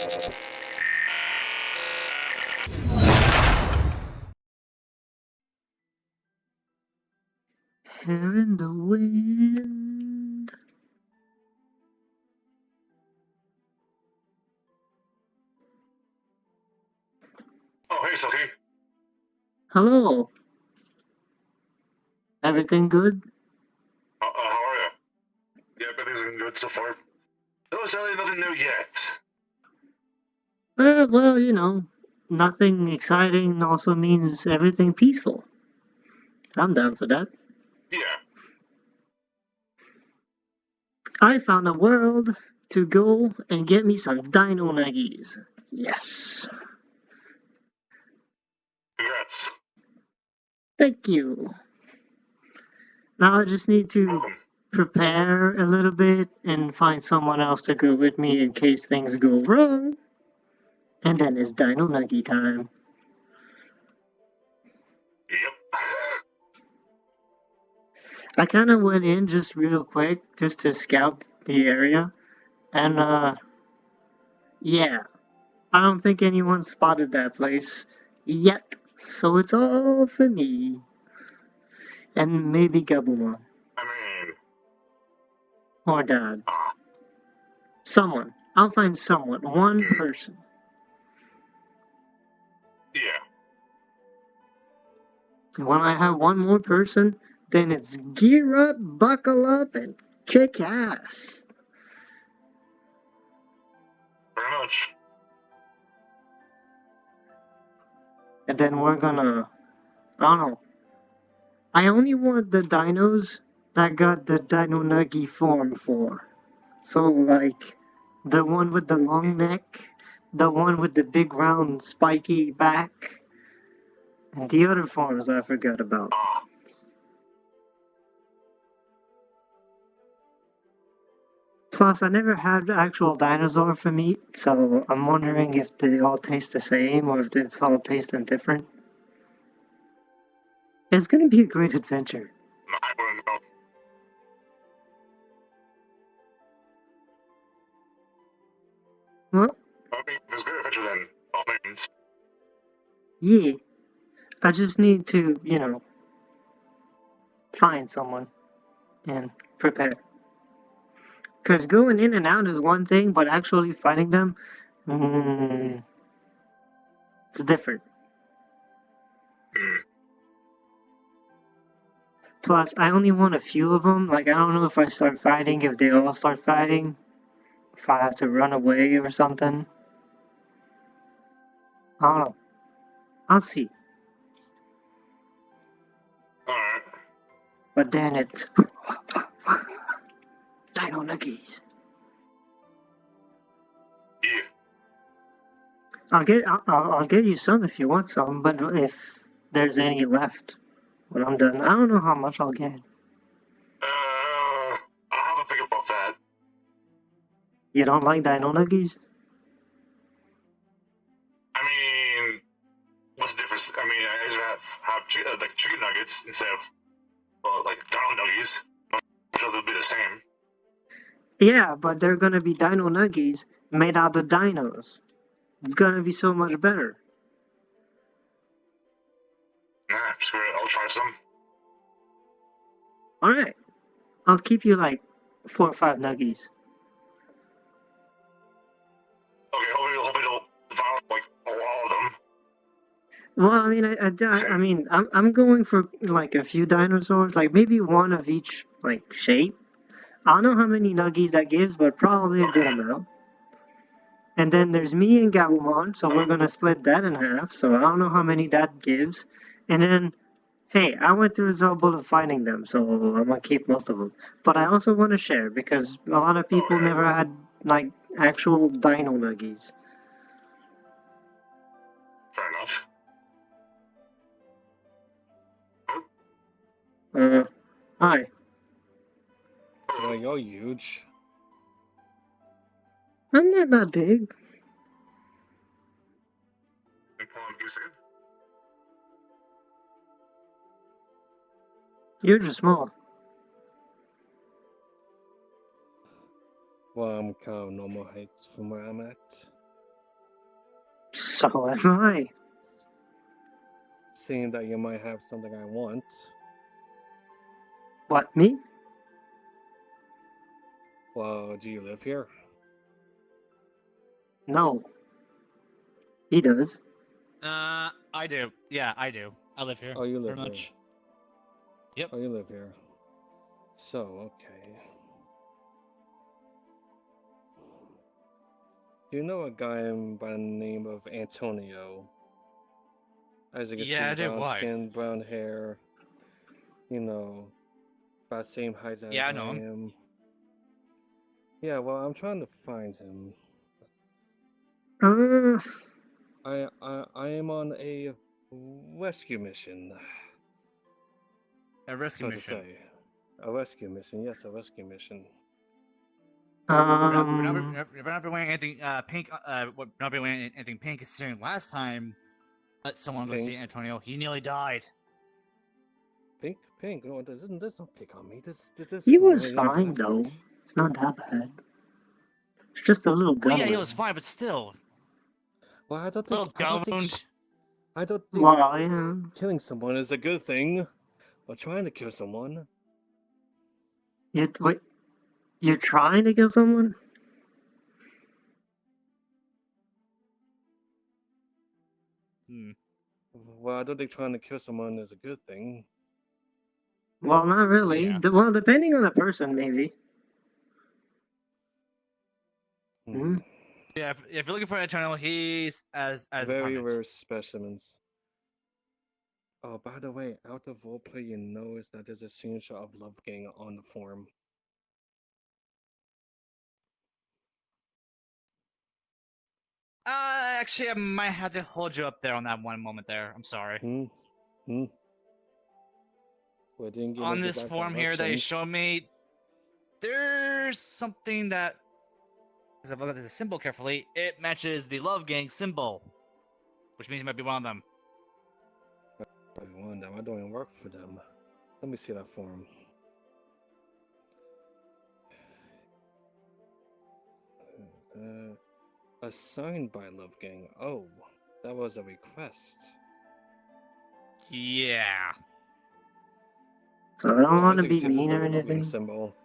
Hair in the wind. Oh, hey, Silky. Hello. Everything good? How are you? Yeah, everything's been good so far. No, sadly, nothing new yet. Well, you know, nothing exciting also means everything peaceful. I'm down for that. Yeah. I found a world to go and get me some dino nuggies. Yes. Congrats. Thank you. Now I just need to Welcome. prepare a little bit and find someone else to go with me in case things go wrong. And then it's dino nuggie time. Yep. I kind of went in just real quick just to scout the area. And, yeah. I don't think anyone spotted that place yet. So it's all for me. And maybe Gabumon. I mean, Or Dad. ah, Someone. I'll find someone. One person. yeah. And when I have one more person, then it's gear up, buckle up, and kick ass. Very much. And then we're gonna... I don't know. I only want the dinos that got the Dino Nuggy form for. So, like, the one with the long neck, the one with the big round spiky back, and the other forms I forgot about. Ah. Plus, I never had actual dinosaur for meat, so I'm wondering if they all taste the same or if it's all tasting different. It's gonna be a great adventure. I wouldn't know. Well, I mean, if it's good adventure, then all means. yeah. I just need to, you know, find someone and prepare. Because going in and out is one thing, but actually fighting them, it's different. Plus, I only want a few of them. Like, I don't know if I start fighting, if they all start fighting, if I have to run away or something. I don't know. I'll see. Alright. But then it's Dino Nuggies. Yeah. I'll get you some if you want some, but if there's any left when I'm done, I don't know how much I'll get. I'll have to think about that. You don't like Dino Nuggies? I mean, what's the difference? I mean, I just have like chicken nuggets instead of like dino nuggies. I'm sure they'll be the same. Yeah, but they're gonna be Dino Nuggies made out of dinos. It's gonna be so much better. Nah, screw it. I'll try some. Alright. I'll keep you like 4 or 5 Nuggies. Okay, hopefully they'll devour like a lot of them. Well, I mean, I mean, I'm going for like a few dinosaurs, like maybe one of each like shape. I don't know how many Nuggies that gives, but probably a good amount. And then there's me and Gabumon, so we're gonna split that in half. So I don't know how many that gives. And then, hey, I went through the trouble of finding them, so I'm gonna keep most of them. But I also want to share because a lot of people Okay. never had like actual Dino Nuggies. Fair enough. Hi. Well, you're huge. I'm not that big. You're just small. Well, I'm kind of normal height from where I'm at. So am I. Seeing that you might have something I want. What, me? Well, do you live here? No. He does. I do. Yeah, I do. I live here. Oh, you live pretty here. much. Yep. Oh, you live here. So, okay. Do you know a guy by the name of Antonio? As you can Yeah, I see, do. brown Why? skin, brown hair. You know, about the same height as Yeah, I I know him. am. Yeah, well, I'm trying to find him. I am on a rescue mission. A rescue So to mission. say, a rescue mission. Yes, a rescue mission. We're Um, not be wearing anything pink. We're not be wearing anything pink. Considering last time that someone go see Pink. Antonio, he nearly died. Pink, pink. No, there's no pick on me. This he come on, was young fine black. though. It's not that bad. It's just a little Well, gun yeah, he wound. was fine, but still, Well, I don't little think gun wound. Well, yeah. killing someone is a good thing, or trying to kill someone. Wait, you're trying to kill someone? Hmm. Well, I don't think trying to kill someone is a good thing. Well, not really. Yeah. Well, depending on the person, maybe. Hmm. Yeah, if you're looking for Antonio, he's as Very department. rare specimens. Oh, by the way, out of roleplay, you notice that there's a signature of Love Gang on the form. Actually, I might have to hold you up there on that one moment there. I'm sorry. Well, didn't get On into this back form here that you directions. showed me, there's something that, because I've looked at the symbol carefully, it matches the Love Gang symbol, which means it might be one of them. Probably one of them. I don't even work for them. Let me see that form. Assigned by Love Gang. Oh, that was a request. Yeah. So I don't Well, want as to you be can see, this is mean or the Love Gang anything. symbol.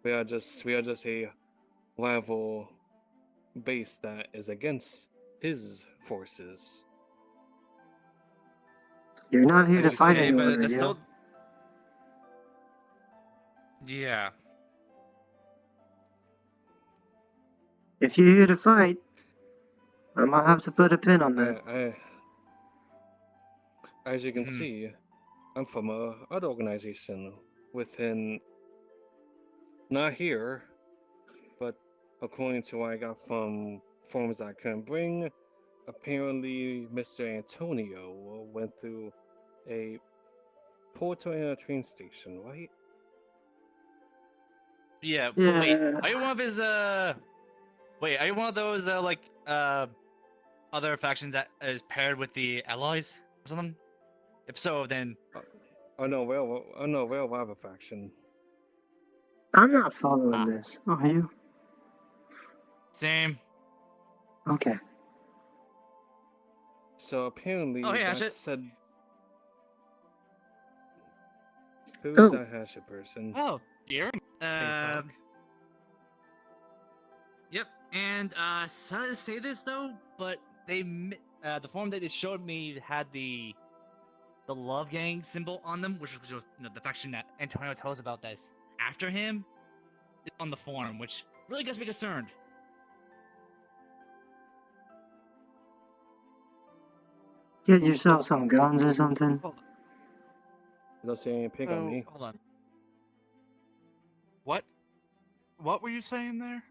We are just a rival base that is against his forces. You're not here As to you fight see- anyone, but that's Radio. still. Yeah. If you're here to fight, I might have to put a pin on that. As you can Mhm. see, I'm from a other organization within, not here, but according to what I got from forms I couldn't bring, apparently Mr. Antonio went through a portal in a train station, right? Yeah. Yeah. Wait, are you one of his Wait, are you one of those other factions that is paired with the Allies or something? If so, then Oh no, we're a rival faction. I'm not following this. Are you? same. Okay. So apparently Oh, hey, that Hatchet. said, who Oh. is that Hatchet person? Oh, dear. Hey, fuck. Yep. And sorry to say this though, but the form that they showed me had the Love Gang symbol on them, which was the faction that Antonio tells us about this after him, is on the form, which really gets me concerned. Get yourself some guns or something. Hold You don't see any pig on me. Hold on. What? What were you saying there?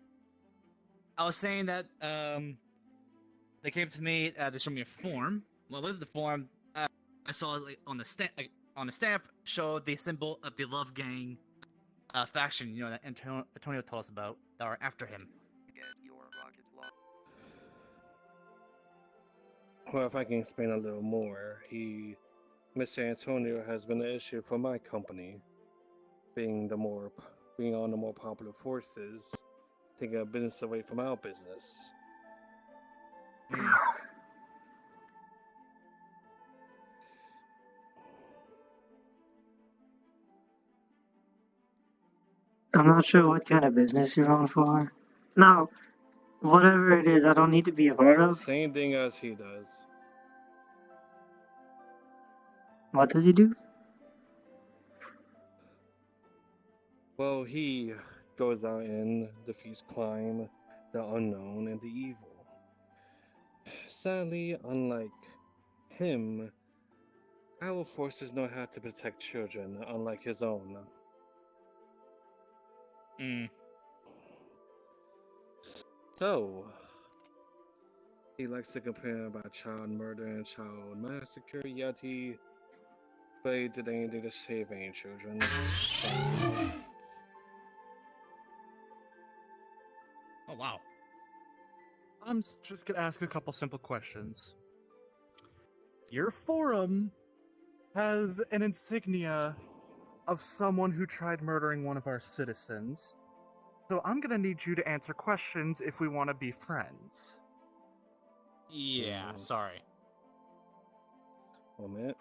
I was saying that they came to me. They showed me a form. Well, this is the form. I saw on the stamp showed the symbol of the Love Gang faction. That Antonio told us about that are after him. Well, if I can explain a little more, Mr. Antonio has been an issue for my company, being on the more popular forces, taking a business away from our business. I'm not sure what kind of business you're on for. Now, whatever it is, I don't need to be a part of. Same thing as he does. What does he do? Well, he goes out and defeats crime, the unknown, and the evil. Sadly, unlike him, our forces know how to protect children, unlike his own. So, he likes to compare about child murder and child massacre, yet he barely did anything to save any children. Oh wow. I'm just gonna ask a couple simple questions. Your forum has an insignia of someone who tried murdering one of our citizens. So I'm gonna need you to answer questions if we want to be friends. Yeah, sorry. 1 minute.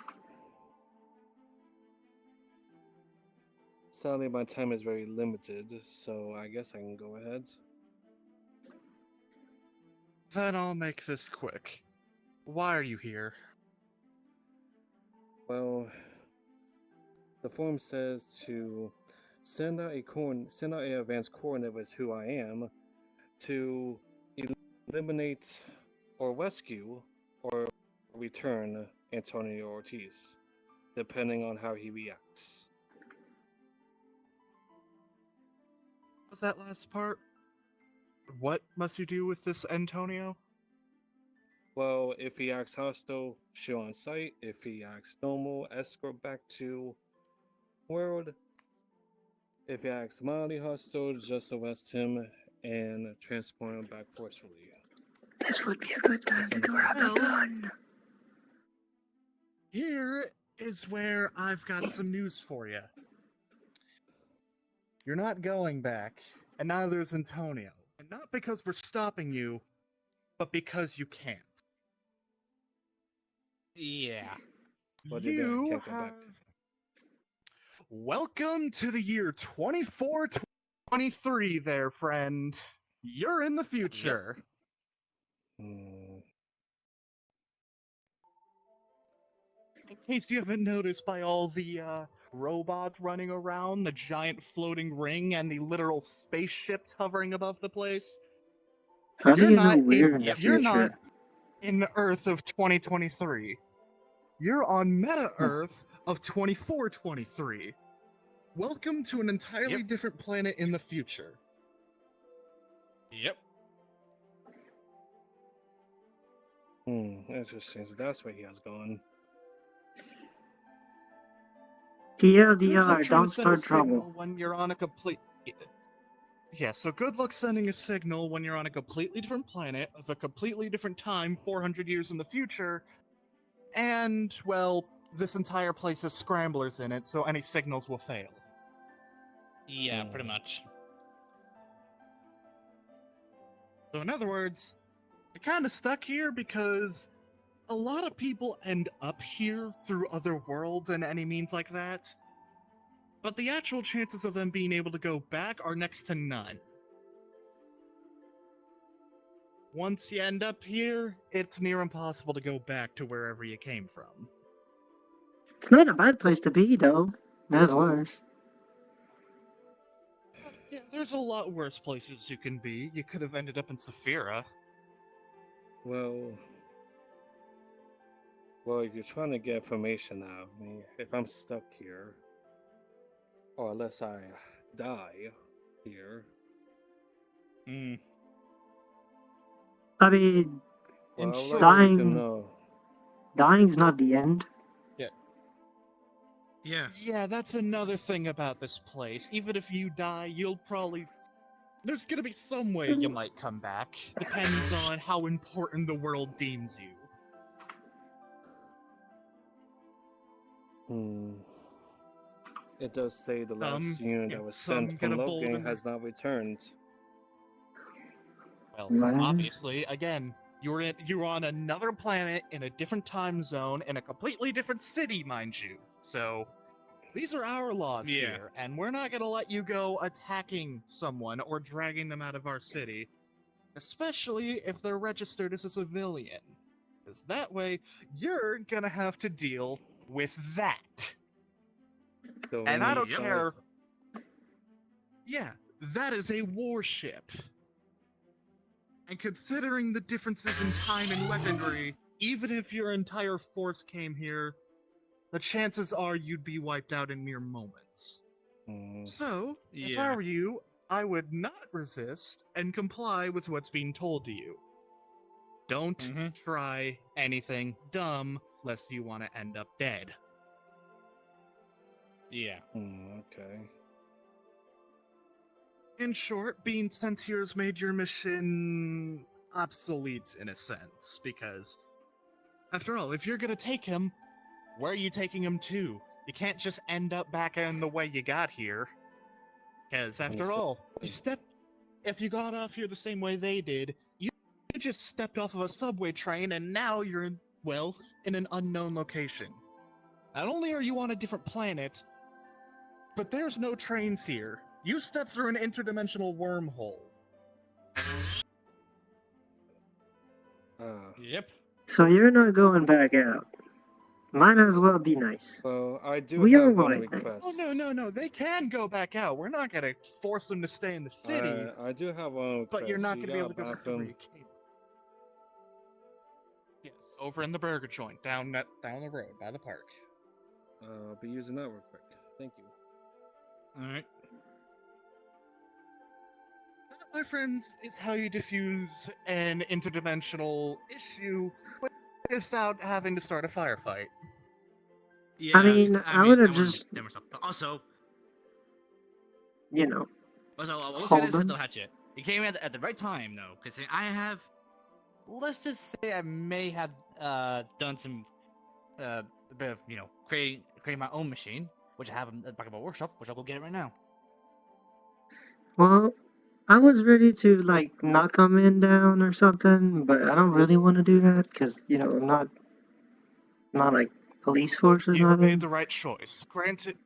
Sadly, my time is very limited, so I guess I can go ahead. Then I'll make this quick. Why are you here? Well, the form says to send out a advanced coordinate with who I am to eliminate or rescue or return Antonio Ortiz, depending on how he reacts. What was that last part? What must you do with this Antonio? Well, if he acts hostile, shoot on sight. If he acts normal, escort back to world. If he acts mildly hostile, just arrest him and transport him back forcefully. This would be a good time to grab a gun. Here is where I've got some news for you. You're not going back, and neither is Antonio. And not because we're stopping you, but because you can't. Yeah. What do you mean, can't go back? Welcome to the year 2423 there, friend. You're in the future. In case you haven't noticed by all the robots running around, the giant floating ring, and the literal spaceships hovering above the place. How do you know not we're in the You're not future? in the Earth of 2023. You're on Meta Earth of 2423. Welcome to an entirely different planet in the future. Yep. Interesting. So that's where he has gone. TLDR, don't start trouble. When you're on a complete... Yeah, so good luck sending a signal when you're on a completely different planet, of a completely different time, 400 years in the future, and, well, this entire place has scramblers in it, so any signals will fail. Yeah, pretty much. So in other words, you're kind of stuck here because a lot of people end up here through other worlds and any means like that, but the actual chances of them being able to go back are next to none. Once you end up here, it's near impossible to go back to wherever you came from. It's not a bad place to be, though. There's worse. Yeah, there's a lot worse places you can be. You could have ended up in Saphira. Well, if you're trying to get information out of me, if I'm stuck here, or unless I die here. I mean, Well, I'd like dying- to know. dying's not the end. Yeah, that's another thing about this place. Even if you die, you'll probably... There's gonna be some way you might come back. Depends on how important the world deems you. It does say the last unit that was some sent get from a Logan boulder. has not returned. Well, What? obviously, again, You're on another planet in a different time zone in a completely different city, mind you. So these are our laws here, and we're not gonna let you go attacking someone or dragging them out of our city, especially if they're registered as a civilian. Because that way, you're gonna have to deal with that. So And I don't Yep. care. Yeah, that is a warship. And considering the differences in time and weaponry, even if your entire force came here, the chances are you'd be wiped out in mere moments. So, if I were you, I would not resist and comply with what's being told to you. Don't try anything dumb lest you want to end up dead. Yeah. Okay. In short, being sent here has made your mission obsolete in a sense, because, after all, if you're gonna take him, where are you taking him to? You can't just end up back in the way you got here. Because, after all, if you got off here the same way they did, you just stepped off of a subway train and now you're in an unknown location. Not only are you on a different planet, but there's no trains here. You step through an interdimensional wormhole. Yep. So you're not going back out. Might as well be nice. So I do We have all one like that. request. Oh, no, they can go back out. We're not gonna force them to stay in the city. I do have one request. But you're not You gonna be able to got go a back to where bathroom? you came. Yes, over in the burger joint, down the road by the park. I'll be using that real quick. Thank you. Alright. That, my friends, is how you diffuse an interdimensional issue without having to start a firefight. Yeah, I mean, I would have just, But also, you know, I will say hold this, them. Hito Hatchet. You came at the right time, though, because I have. Let's just say I may have done some a bit of creating my own machine, which I have in the back of my workshop, which I'll go get it right now. Well, I was ready to like knock a man down or something, but I don't really want to do that because I'm not like police force or You nothing. made the right choice. Granted.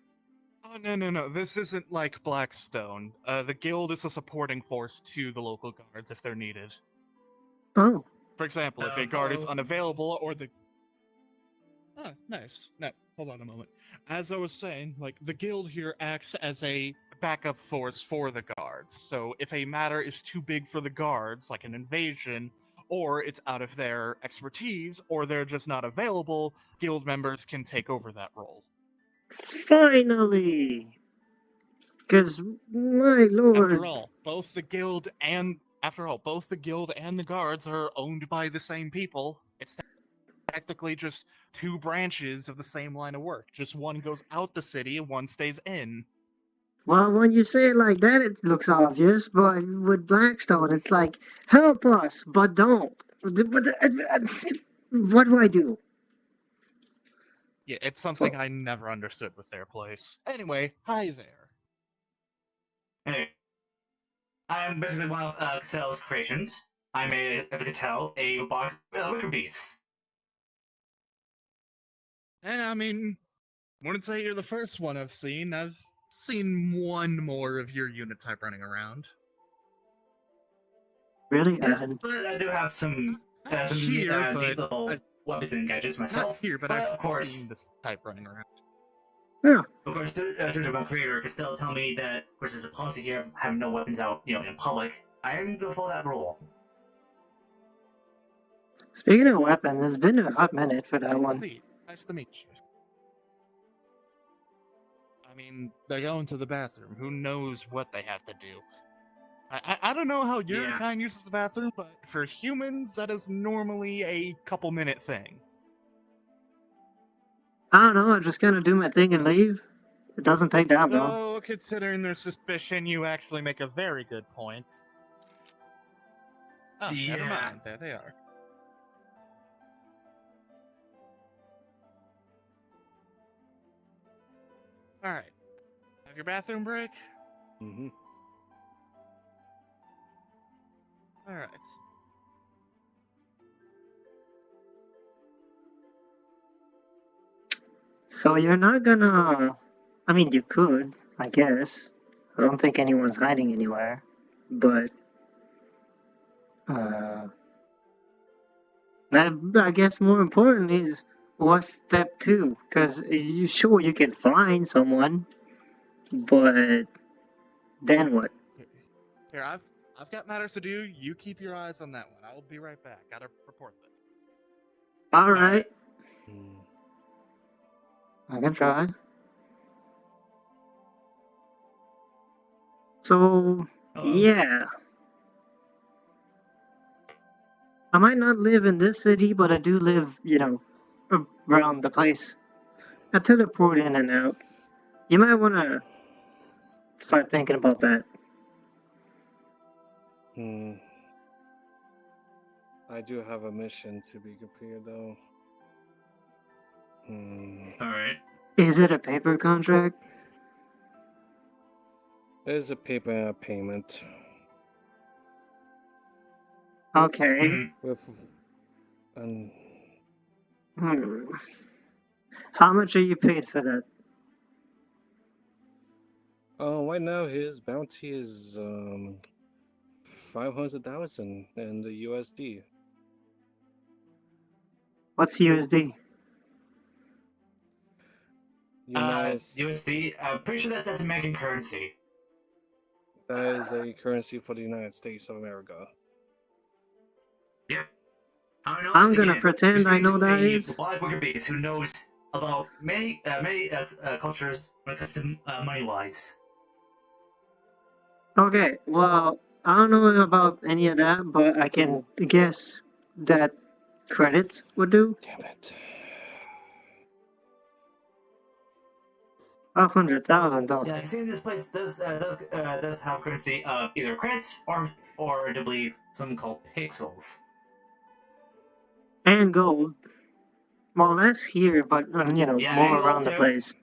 Oh, no. This isn't like Blackstone. The guild is a supporting force to the local guards if they're needed. Oh, For example, if a guard is unavailable or the... Ah, nice. No, hold on a moment. As I was saying, the guild here acts as a backup force for the guards. So if a matter is too big for the guards, like an invasion, or it's out of their expertise, or they're just not available, guild members can take over that role. finally! Because my lord, After all, both the guild and the guards are owned by the same people. It's technically just two branches of the same line of work. Just one goes out the city and one stays in. well, when you say it like that, it looks obvious. But with Blackstone, it's like, help us, but don't. What do I do? Yeah, it's something I never understood with their place. Anyway, hi there. Anyway, I'm basically one of Castell's creations. I made, if you could tell, a robotic wicker beast. I mean, wouldn't say you're the first one I've seen. I've seen one more of your unit type running around. Really? Yeah, but I do have some neat little weapons and gadgets myself. Not here, but of course, seen this type running around. Yeah. Of course, to my creator, Castell tell me that, of course, there's a policy here of having no weapons out, in public. I am going to follow that rule. Speaking of weapons, it's been a hot minute for that one. Nice to meet you. I mean, they're going to the bathroom. Who knows what they have to do? I don't know how your kind uses the bathroom, but for humans, that is normally a couple-minute thing. I don't know, I just kind of do my thing and leave. It doesn't take that long. So, considering their suspicion, you actually make a very good point. Oh, never mind. There they are. Alright. Have your bathroom break? Mm-hmm. Alright. So you're not gonna. I mean, you could, I guess. I don't think anyone's hiding anywhere. But. I guess more important is what's step two? Because sure, you can find someone, but then what? Here, I've got matters to do. You keep your eyes on that one. I'll be right back. Gotta report this. Alright, Hmm. I can try. So, yeah. I might not live in this city, but I do live, around the place. I teleport in and out. You might want to start thinking about that. I do have a mission to be completed, though. Alright. Is it a paper contract? There's a paper and a payment. Okay. With How much are you paid for that? right now his bounty is 500,000 in the USD. What's USD? USD. I'm pretty sure that's American currency. That is a currency for the United States of America. Yeah. I don't know. I'm gonna pretend I know that is. Black worker base who knows about many cultures when it comes to money-wise. Okay, well, I don't know about any of that, but I can guess that credits would do. Damn it. 500,000 dollars. Yeah, I see this place does have currency of either credits or I believe something called pixels. And gold. Well, less here, but Yeah, more and around gold the too. place.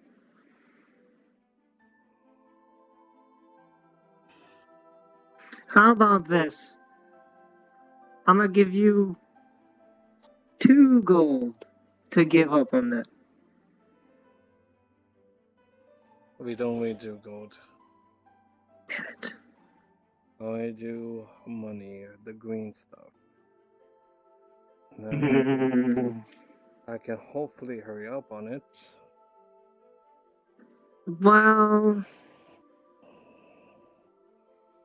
How about this? I'm gonna give you 2 gold to give up on that. We don't really do gold. Damn it. I do money, the green stuff. Now, I can hopefully hurry up on it. Well,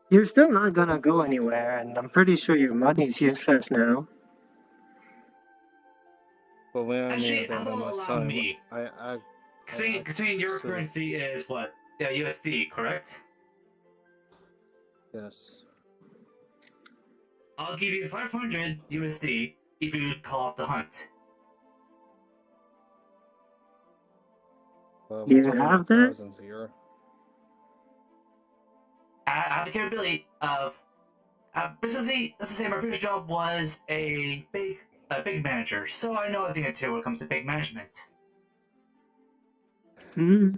you're still not gonna go anywhere, and I'm pretty sure your money's useless now. But when I Actually, need how that on about my allow side, me? Considering your so- currency is what? Yeah, USD, correct? Yes. I'll give you 500 USD if you call off the hunt. Well, You we're talking have about that? thousands here. I have the capability of. Basically, let's just say my previous job was a big manager, so I know a thing or two when it comes to big management. Hmm.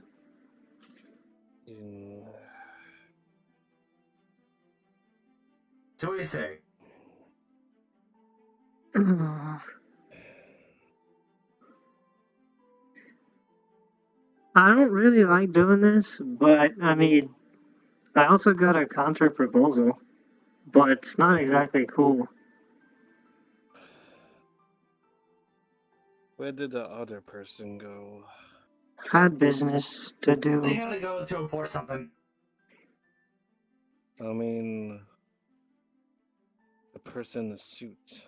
So what do you say? I don't really like doing this, but I mean, I also got a counter proposal, but it's not exactly cool. Where did the other person go? Had business to They do. had to go to report something. I mean, the person in the suit.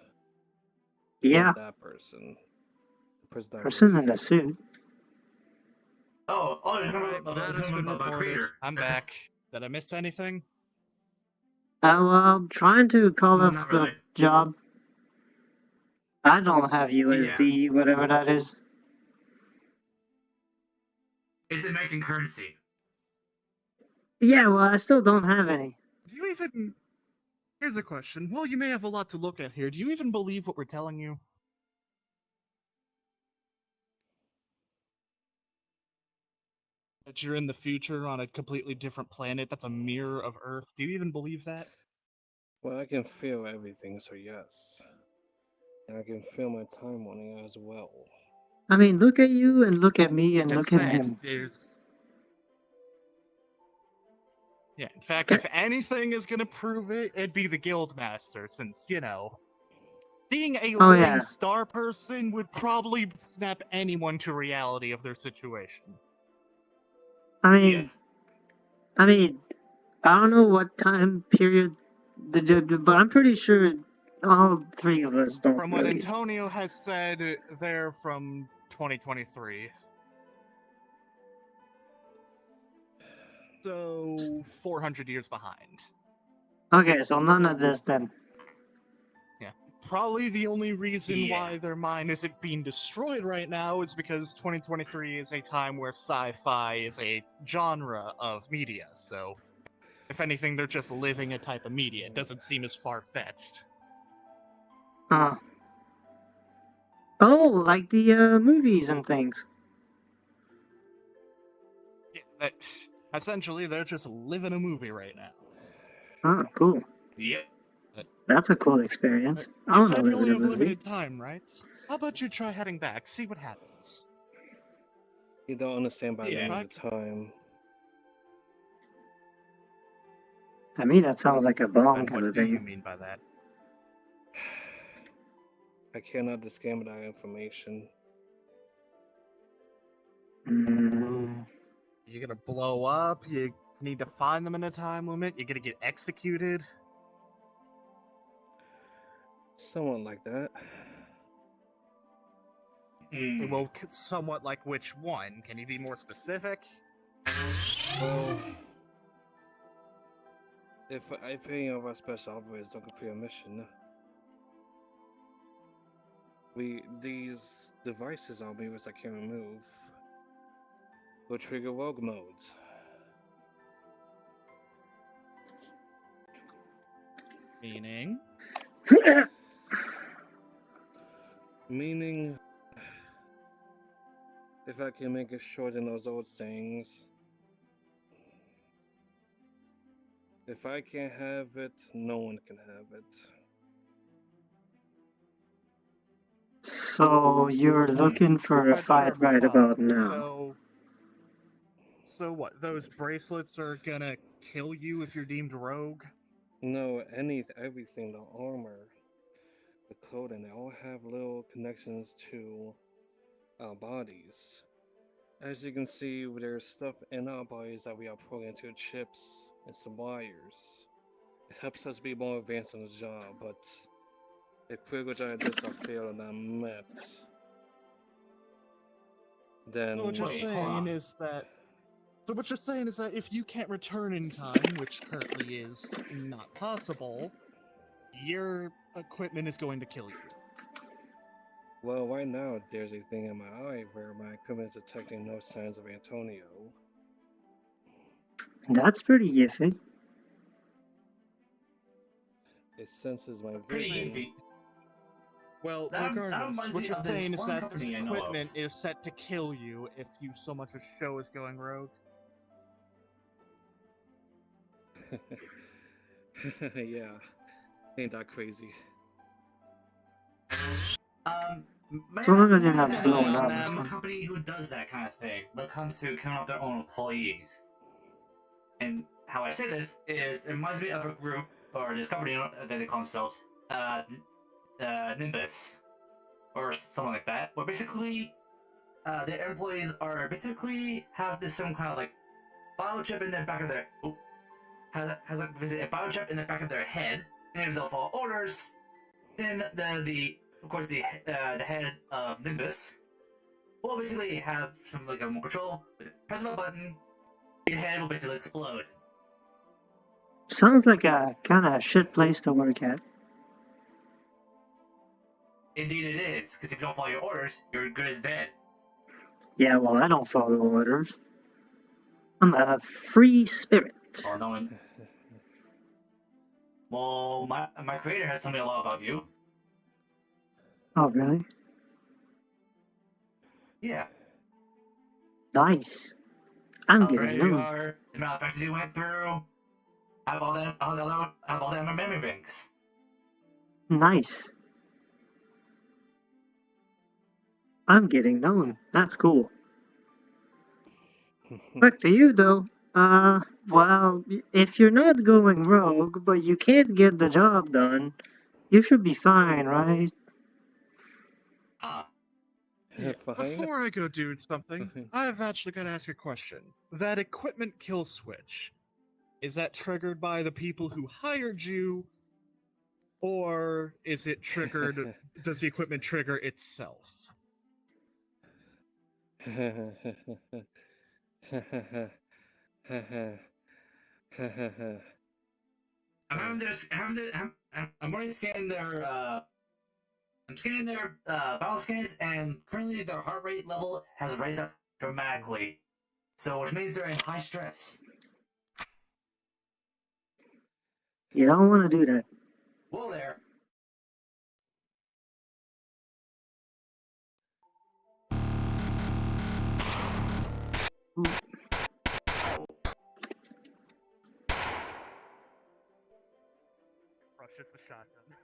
Yeah, Not that person. The person that person was in a suit. Oh, you're talking Alright, about matters been my reported. creator. I'm That's- back. Did I miss anything? Well, I'm trying to call No, off not the really. job. I don't have USD, whatever that is. It's American currency. Yeah, well, I still don't have any. Do you even... Here's a question. Well, you may have a lot to look at here. Do you even believe what we're telling you? That you're in the future on a completely different planet that's a mirror of Earth? Do you even believe that? Well, I can feel everything, so yes. And I can feel my time running as well. I mean, look at you and look at me and As look at said, him. there's. Yeah, in fact, Okay. if anything is gonna prove it, it'd be the Guildmaster, since, being a Oh, living yeah. star person would probably snap anyone to reality of their situation. I mean, I don't know what time period, but I'm pretty sure all three of us don't From what really. Antonio has said, they're from 2023. So, 400 years behind. Okay, so none of this then. Probably the only reason Yeah. why their mind isn't being destroyed right now is because 2023 is a time where sci-fi is a genre of media, so if anything, they're just living a type of media. It doesn't seem as far-fetched. Oh, like the movies and things. Yeah, essentially, they're just living a movie right now. Oh, cool. Yep. That's a cool experience. I You want to said you live only in a have movie. limited time, right? How about you try heading back, see what happens? You don't understand by Yeah. limited time. To me, that sounds like a bomb And kind what of do you thing. mean by that? I cannot disclaim that information. Mm, You're gonna blow up, you need to find them in a time limit, you're gonna get executed. Somewhat like that. Well, somewhat like which one? Can you be more specific? Well, if any of our special operators don't complete a mission, these devices are beavers I can remove will trigger rogue modes. Meaning? Meaning, if I can make it short in those old sayings, if I can't have it, no one can have it. so you're looking for a But fight sure, right fine. about now. So what? Those bracelets are gonna kill you if you're deemed rogue? No, everything, the armor, the clothing, they all have little connections to our bodies. As you can see, there's stuff in our bodies that we are putting into chips and some wires. It helps us be more advanced on the job, but if critical giant discs are failed and not met, then So what you're Wait, hold saying on. is that. So what you're saying is that if you can't return in time, which currently is not possible, your equipment is going to kill you. well, right now there's a thing in my eye where my equipment is detecting no signs of Antonio. That's pretty iffy. It senses my Pretty vision. easy. Well, That regardless, reminds what me you're of this saying is one that this company I know of. equipment is set to kill you if you so much as show is going rogue. Yeah, ain't that crazy? So long as you're I not know blowing up or a something. company who does that kind of thing when it comes to counting off their own employees. And how I say this is, it reminds me of a group, or this company that they call themselves, Nimbus, or something like that, where basically, their employees are basically have this some kind of like biochip in their back of their has like a biochip in the back of their head, and if they'll follow orders, then of course the head of Nimbus will basically have some like a remote control. Press a button, the head will basically explode. Sounds like a kind of shit place to work at. Indeed, it is, because if you don't follow your orders, you're good as dead. Yeah, well, I don't follow orders. I'm a free spirit. Or no one. Well, my creator has told me a lot about you. Oh, really? Yeah. Nice. I'm How getting brave you known. are, the amount of practice you went through. Have all them memory banks. Nice. I'm getting known. That's cool. Back to you, though. Well, if you're not going rogue, but you can't get the job done, you should be fine, right? Ah, Yeah, Fine. before I go do something, I've actually got to ask a question. That equipment kill switch, is that triggered by the people who hired you, or is it triggered? Does the equipment trigger itself? I'm already scanning their I'm scanning their battle scans, and currently their heart rate level has raised up dramatically. So, which means they're in high stress. You don't want to do that. Well, there. Rush just a shotgun.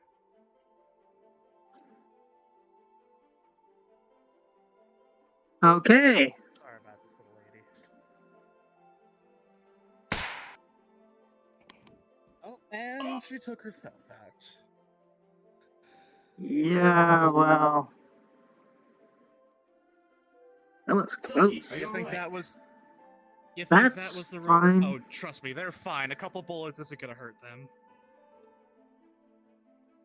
Okay. Sorry about this little lady. Oh, and she took herself out. Yeah, well. That was close. Silky, are You you think that alright? was? You think that That's was the fine. Oh, trust me, they're fine. A couple bullets isn't gonna hurt them.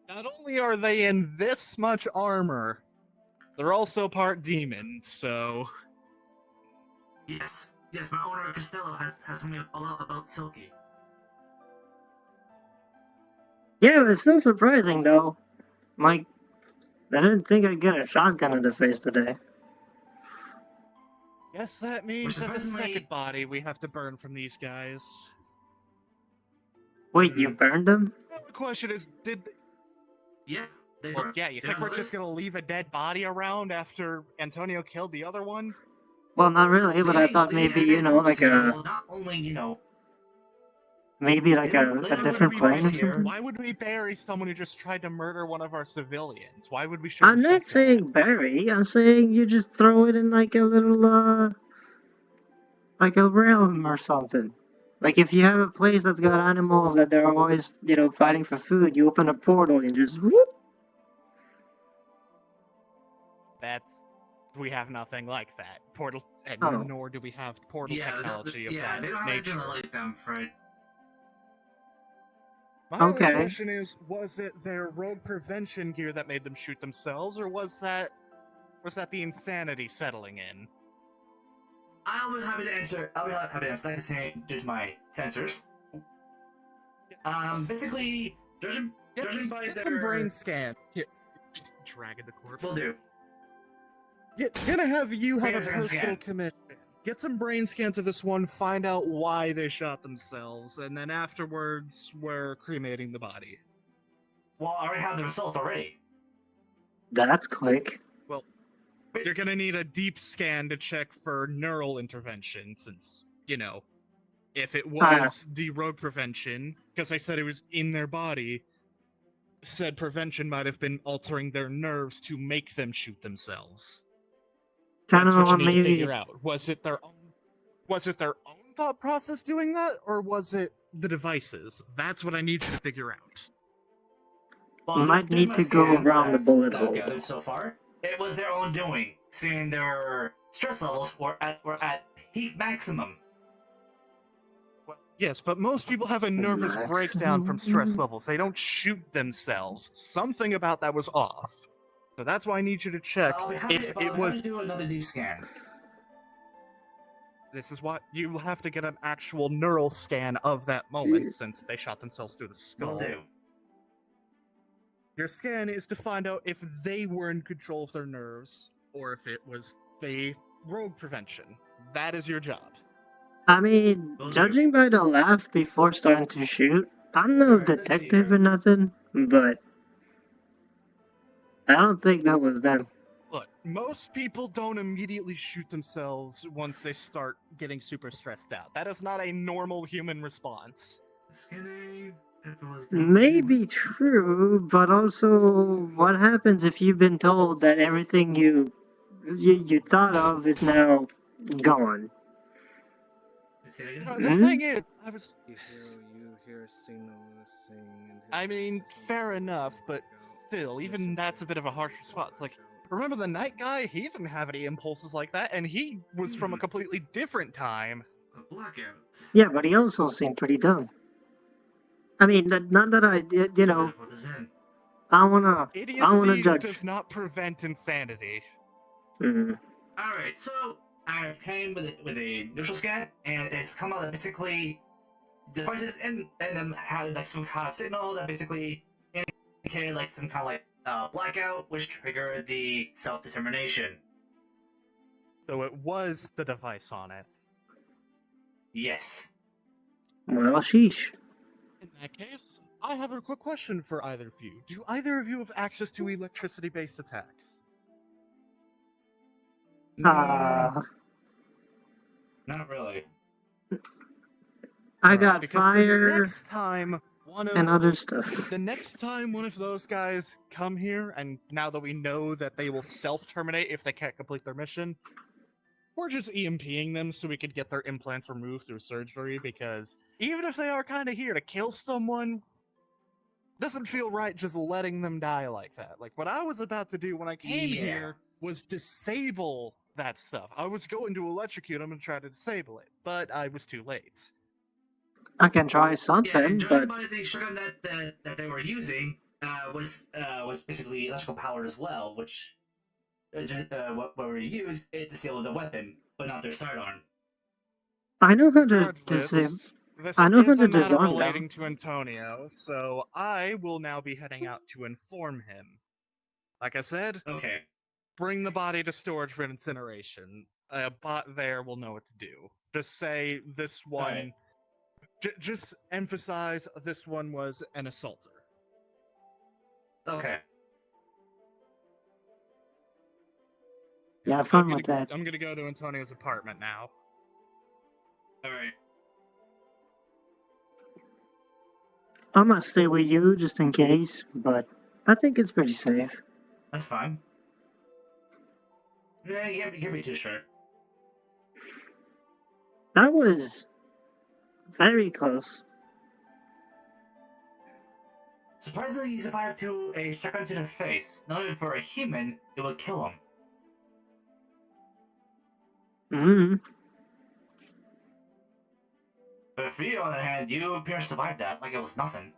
Not only are they in this much armor, they're also part demon, so... Yes, my owner Costello has told me a lot about Silky. Yeah, it's still surprising, though. Like, I didn't think I'd get a shotgun in the face today. Guess that means that the surprisingly- second body we have to burn from these guys. Wait, you burned them? Now the question is, did... Yeah, they Well, were. yeah, you They think were we're just this- gonna leave a dead body around after Antonio killed the other one? Well, not really, but I thought maybe, you know, like a... Not only, Maybe like a different plane or something? Why would we bury someone who just tried to murder one of our civilians? Why would we shoot I'm not saying bury, I'm saying you just throw it in like a little, like a realm or something. Like if you have a place that's got animals that they're always, you know, fighting for food, you open a portal and just whoop. That's... We have nothing like that. Portal... and Oh. nor do we have portal Yeah, technology of they that don't have anything nature. like them, Fred. My only Okay. question is, was it their rogue prevention gear that made them shoot themselves, or was that the insanity settling in? I'll be happy to answer. I'll be happy to answer. Like I say, due to my sensors. Basically, judging by Get their some brain scan. Here, just dragging the corpse. will do. Gonna have you have Brain a scan. personal commission. Get some brain scans of this one, find out why they shot themselves, and then afterwards, we're cremating the body. Well, I already have the results already. That's quick. Well, you're gonna need a deep scan to check for neural intervention, since, you know, if it was the rogue prevention, because I said it was in their body, said prevention might have been altering their nerves to make them shoot themselves. Kind That's of what you want need to maybe. figure out. Was it their own thought process doing that, or was it the devices? That's what I need you to figure out. You might during need my to go scans around the bullet that hole. I've gathered so far, it was their own doing, seeing their stress levels were at peak maximum. Well, yes, but most people have a nervous breakdown from stress levels. They don't shoot themselves. Something about that was off. So that's why I need you to check I'll be happy, if I'll it be was... happy to do another deep scan. This is what you will have to get an actual neural scan of that moment, since they shot themselves through the skull. Will do. Your scan is to find out if they were in control of their nerves, or if it was the rogue prevention. That is your job. I mean, Will do. judging by the laugh before starting to shoot, I'm no Alright, let's see detective here. or nothing, but I don't think that was them. Look, most people don't immediately shoot themselves once they start getting super stressed out. That is not a normal human response. Scanning. If it was Maybe true, but also, what happens if you've been told that everything you you thought of is now gone. Say that again? The thing is, You hear Sino sing. And I mean, fair enough, but still, even that's a bit of a harsh response. Like, remember the night guy? He didn't have any impulses like that, and he was from a completely different time. A blackout. Yeah, but he also seemed pretty dumb. I mean, not that I, you know, Put this in. I wanna Idiocy judge. does not prevent insanity. Mm. Alright, so I came with a neutral scan, and it's come out that basically devices in them had like some kind of signal that basically indicated like some kind of like blackout, which triggered the self-determination. So it was the device on it. Yes. Well, sheesh. In that case, I have a quick question for either of you. Do either of you have access to electricity-based attacks? Not really. I got Because fire and other stuff. the next time one of those guys come here, and now that we know that they will self-terminate if they can't complete their mission, we're just EMPing them so we could get their implants removed through surgery, because even if they are kind of here to kill someone, doesn't feel right just letting them die like that. Like, what I was about to do when I came here was disable that stuff. I was going to electrocute them and try to disable it, but I was too late. I can try Yeah, something, and judging but by the shotgun that they were using, was basically electrical powered as well, which what were used it to steal the weapon, but not their sidearm. I know how to Regardless, disable. this I know is how a to matter disarm relating them. to Antonio, so I will now be heading out to inform him. Like I said, Okay. bring the body to storage for incineration. A bot there will know what to do. Just say this one. Alright. Just emphasize this one was an assaulter. Okay. Yeah, have fun with that. I'm gonna go to Antonio's apartment now. Alright. I must stay with you just in case, but I think it's pretty safe. That's fine. Yeah, you can't be too sure. That was very close. Surprisingly, he survived to a shotgun to the face. Not even for a human, it would kill him. Mm. But for you, on the other hand, you appear to survive that like it was nothing.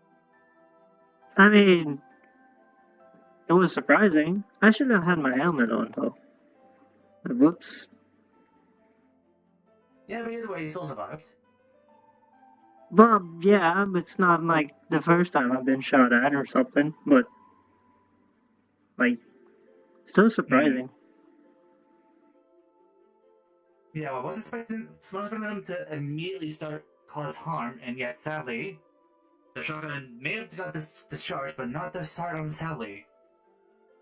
I mean, it was surprising. I should have had my helmet on though. Whoops. Yeah, but either way, you still survived. Well, yeah, it's not like the first time I've been shot at or something, but like, still surprising. Yeah, well, I was expecting them to immediately start cause harm, and yet sadly, the shotgun may have got this discharged, but not the sidearm, sadly.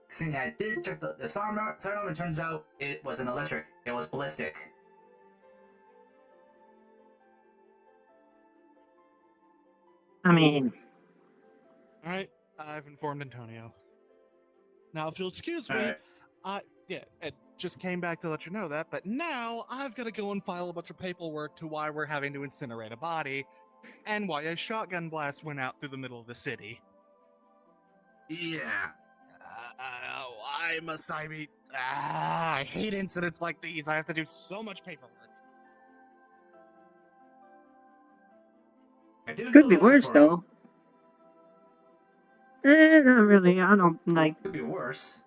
Seeing I did check the sidearm, it turns out it wasn't electric, it was ballistic. I mean, Alright, I've informed Antonio. Now, if you'll excuse me, Alright. it just came back to let you know that, but now I've got to go and file a bunch of paperwork to why we're having to incinerate a body, and why a shotgun blast went out through the middle of the city. Yeah. Why must I be... I hate incidents like these. I have to do so much paperwork. I do could feel be bad worse for him. though. Not really. I don't like. Could be worse.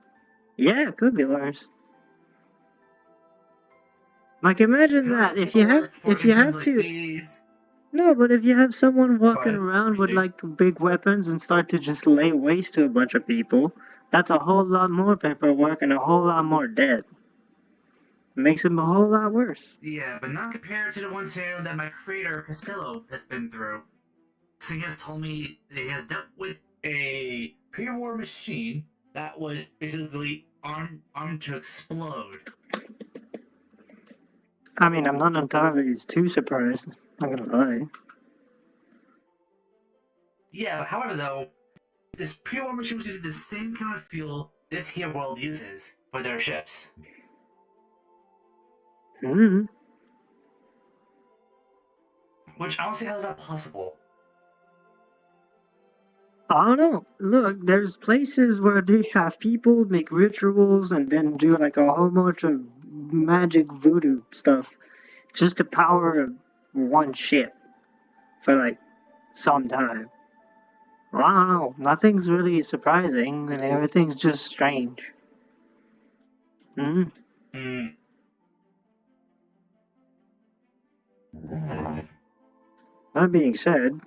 Yeah, it could be worse. Like, imagine that if you have to. These. No, but if you have someone walking But around with proceed. like big weapons and start to just lay waste to a bunch of people, that's a whole lot more paperwork and a whole lot more dead. Makes it a whole lot worse. Yeah, but not compared to the one scenario that my creator, Costello, has been through. So he has told me that he has dealt with a pre-war machine that was basically armed to explode. I mean, I'm not entirely too surprised. Not gonna lie. Yeah, however though, this pre-war machine was using the same kind of fuel this here world uses for their ships. Hmm. Which I don't see how is that possible. I don't know. Look, there's places where they have people make rituals and then do like a whole bunch of magic voodoo stuff just to power one ship for like some time. Well, I don't know. Nothing's really surprising, and everything's just strange. Hmm. Hmm. That being said,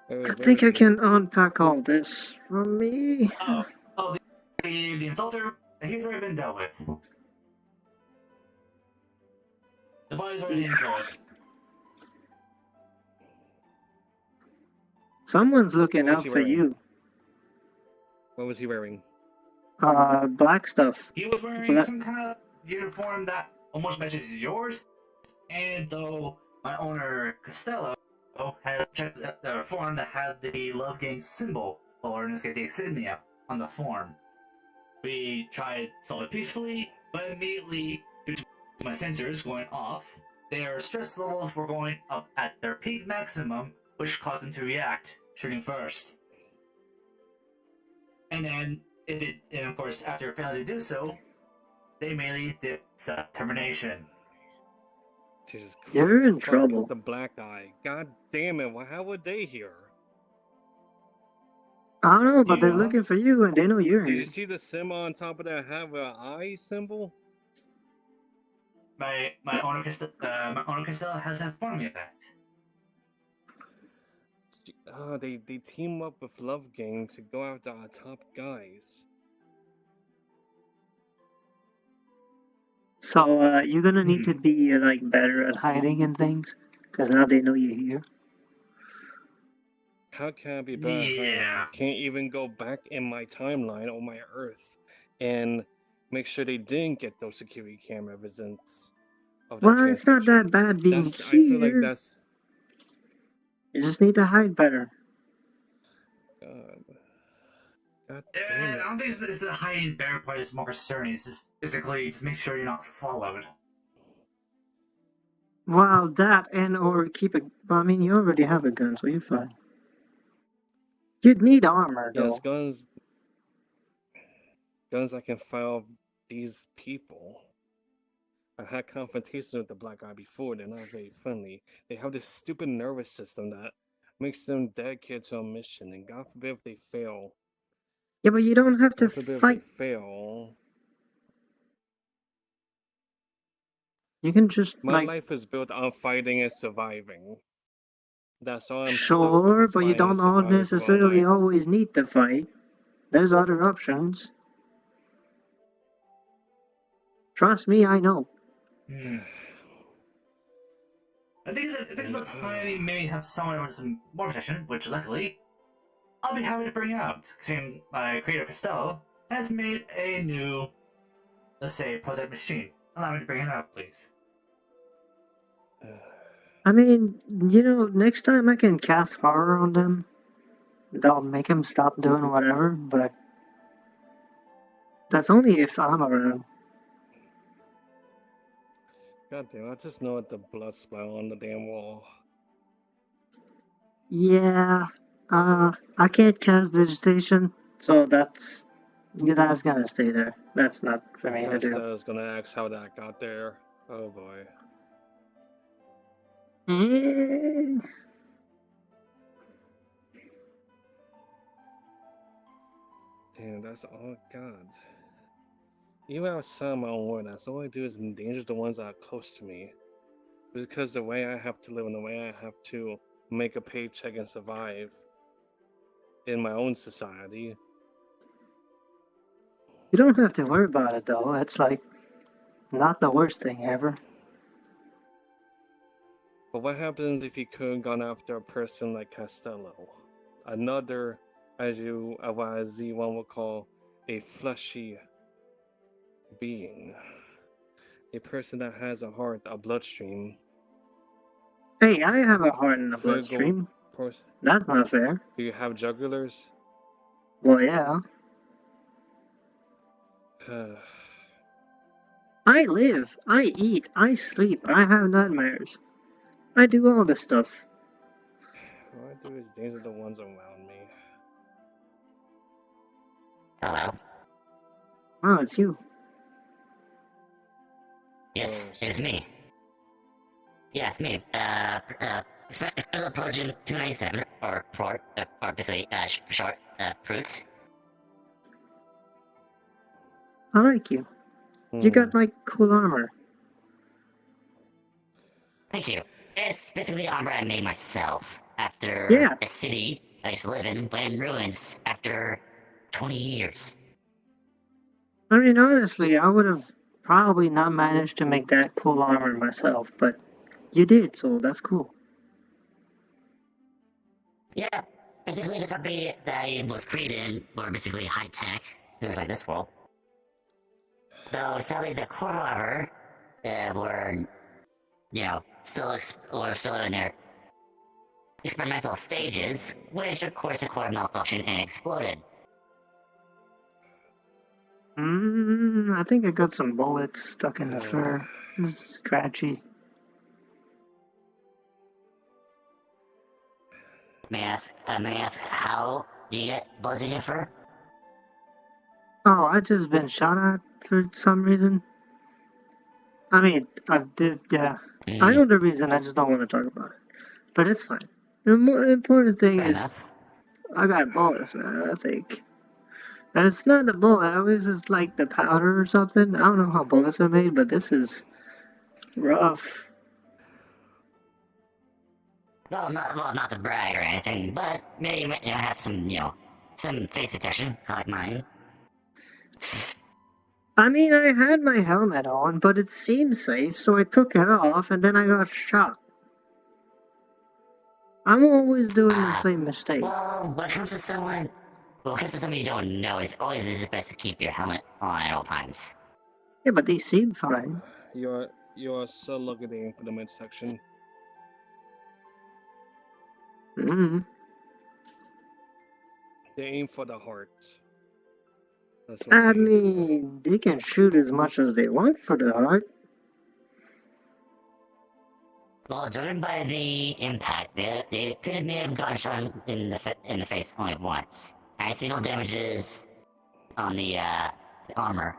Wait, I where think is I he? can unpack all this for me. Oh, the insulter, he's already been dealt with. The body's already taken care of. Someone's looking What was out he for wearing? you. What was he wearing? Black stuff. He was wearing some kind of uniform that almost matches yours, and though my owner, Costello, had checked the form that had the Love Gang symbol, or in this case, the insignia, on the form. We tried to solve it peacefully, but immediately, due to my sensors going off, their stress levels were going up at their peak maximum, which caused them to react, shooting first. And then, and of course, after failing to do so, they immediately did self-termination. Jesus Christ. You're in Fuck, trouble. It's the black eye. God damn it. How were they here? I don't know, but they're Yeah. looking for you and they know you're Did you here. see the symbol on top of that have an eye symbol? My owner Costello has informed me of that. They team up with Love Gang to go after our top guys. So, you're gonna need to be, like, better at hiding and things. Because now they know you're here. How can I be better at hiding? Yeah. I can't even go back in my timeline on my Earth and make sure they didn't get those security camera evidence of that Well, train it's not station. that bad being I feel like here. that's... You just need to hide better. God damn I it. don't think it's the hiding bear part is more concerning. It's just basically to make sure you're not followed. Well, that and or keep it. Well, I mean, you already have a gun, so you're fine. You'd need armor, Yes, though. guns I can fire off these people. I had confrontations with the black eye before. They're not very friendly. They have this stupid nervous system that makes them dedicated to a mission, and God forbid if they fail. Yeah, but you don't have to God forbid fight. if they fail. You can just, My like... life is built on fighting and surviving. That's all I'm stuck Sure, with, is but you fighting and don't all surviving for my necessarily life. always need to fight. There's other options. Trust me, I know. I think it's about time we maybe have someone with some more protection, which luckily I'll be happy to bring out, seeing my creator Costello has made a new, let's say, project machine. Allow me to bring it out, please. I mean, next time I can cast horror on them. That'll make them stop doing whatever, but that's only if I'm around. God damn, I just know the blood splatter on the damn wall. Yeah, I can't cast digitation, so that's gonna stay there. That's not for me to do. I was gonna ask how that got there. Oh boy. Damn, that's all God. Even outside my own world, that's all I do is endanger the ones that are close to me. Because the way I have to live and the way I have to make a paycheck and survive in my own society. You don't have to worry about it though. It's like not the worst thing ever. But what happens if he could have gone after a person like Costello? Another, as one would call, a fleshy being. A person that has a heart, a bloodstream. Hey, I have a heart and a bloodstream. That's not fair. Do you have jugulars? Well, yeah. I live, I eat, I sleep, I have nightmares. I do all this stuff. All I do is danger the ones around me. Hello. Oh, it's you. Yes, Oh. it's me. Yes, me. Expected Progen 297, or Prort, or basically, for short, Fruit. I like you. You got like cool armor. Thank you. It's basically armor I made myself after Yeah. a city I used to live in went in ruins after 20 years. I mean, honestly, I would have probably not managed to make that cool armor myself, but you did, so that's cool. Yeah, basically the company that I was created in were basically high tech. It was like this world. Though sadly the core, however, were, still in their experimental stages, which of course the core malfunctioned and exploded. I think I got some bullets stuck in the fur. It's scratchy. May I ask how do you get bullets in your fur? Oh, I just been shot at for some reason. I mean, yeah. I know the reason, I just don't want to talk about it. But it's fine. The more important thing Fair is, enough. I got bullets, man, I think. And it's not the bullet, at least it's like the powder or something. I don't know how bullets are made, but this is rough. Well, not to brag or anything, but maybe you might have some, some face protection, like mine. I mean, I had my helmet on, but it seemed safe, so I took it off, and then I got shot. I'm always doing the same mistake. Well, when it comes to someone you don't know, it's always best to keep your helmet on at all times. Yeah, but they seem fine. You are so lucky they aim for the midsection. They aim for the heart. That's what I they aim mean, they can shoot as much as they want for the heart. Well, judging by the impact, they could have gotten shot in the face only once. I see no damages on the armor.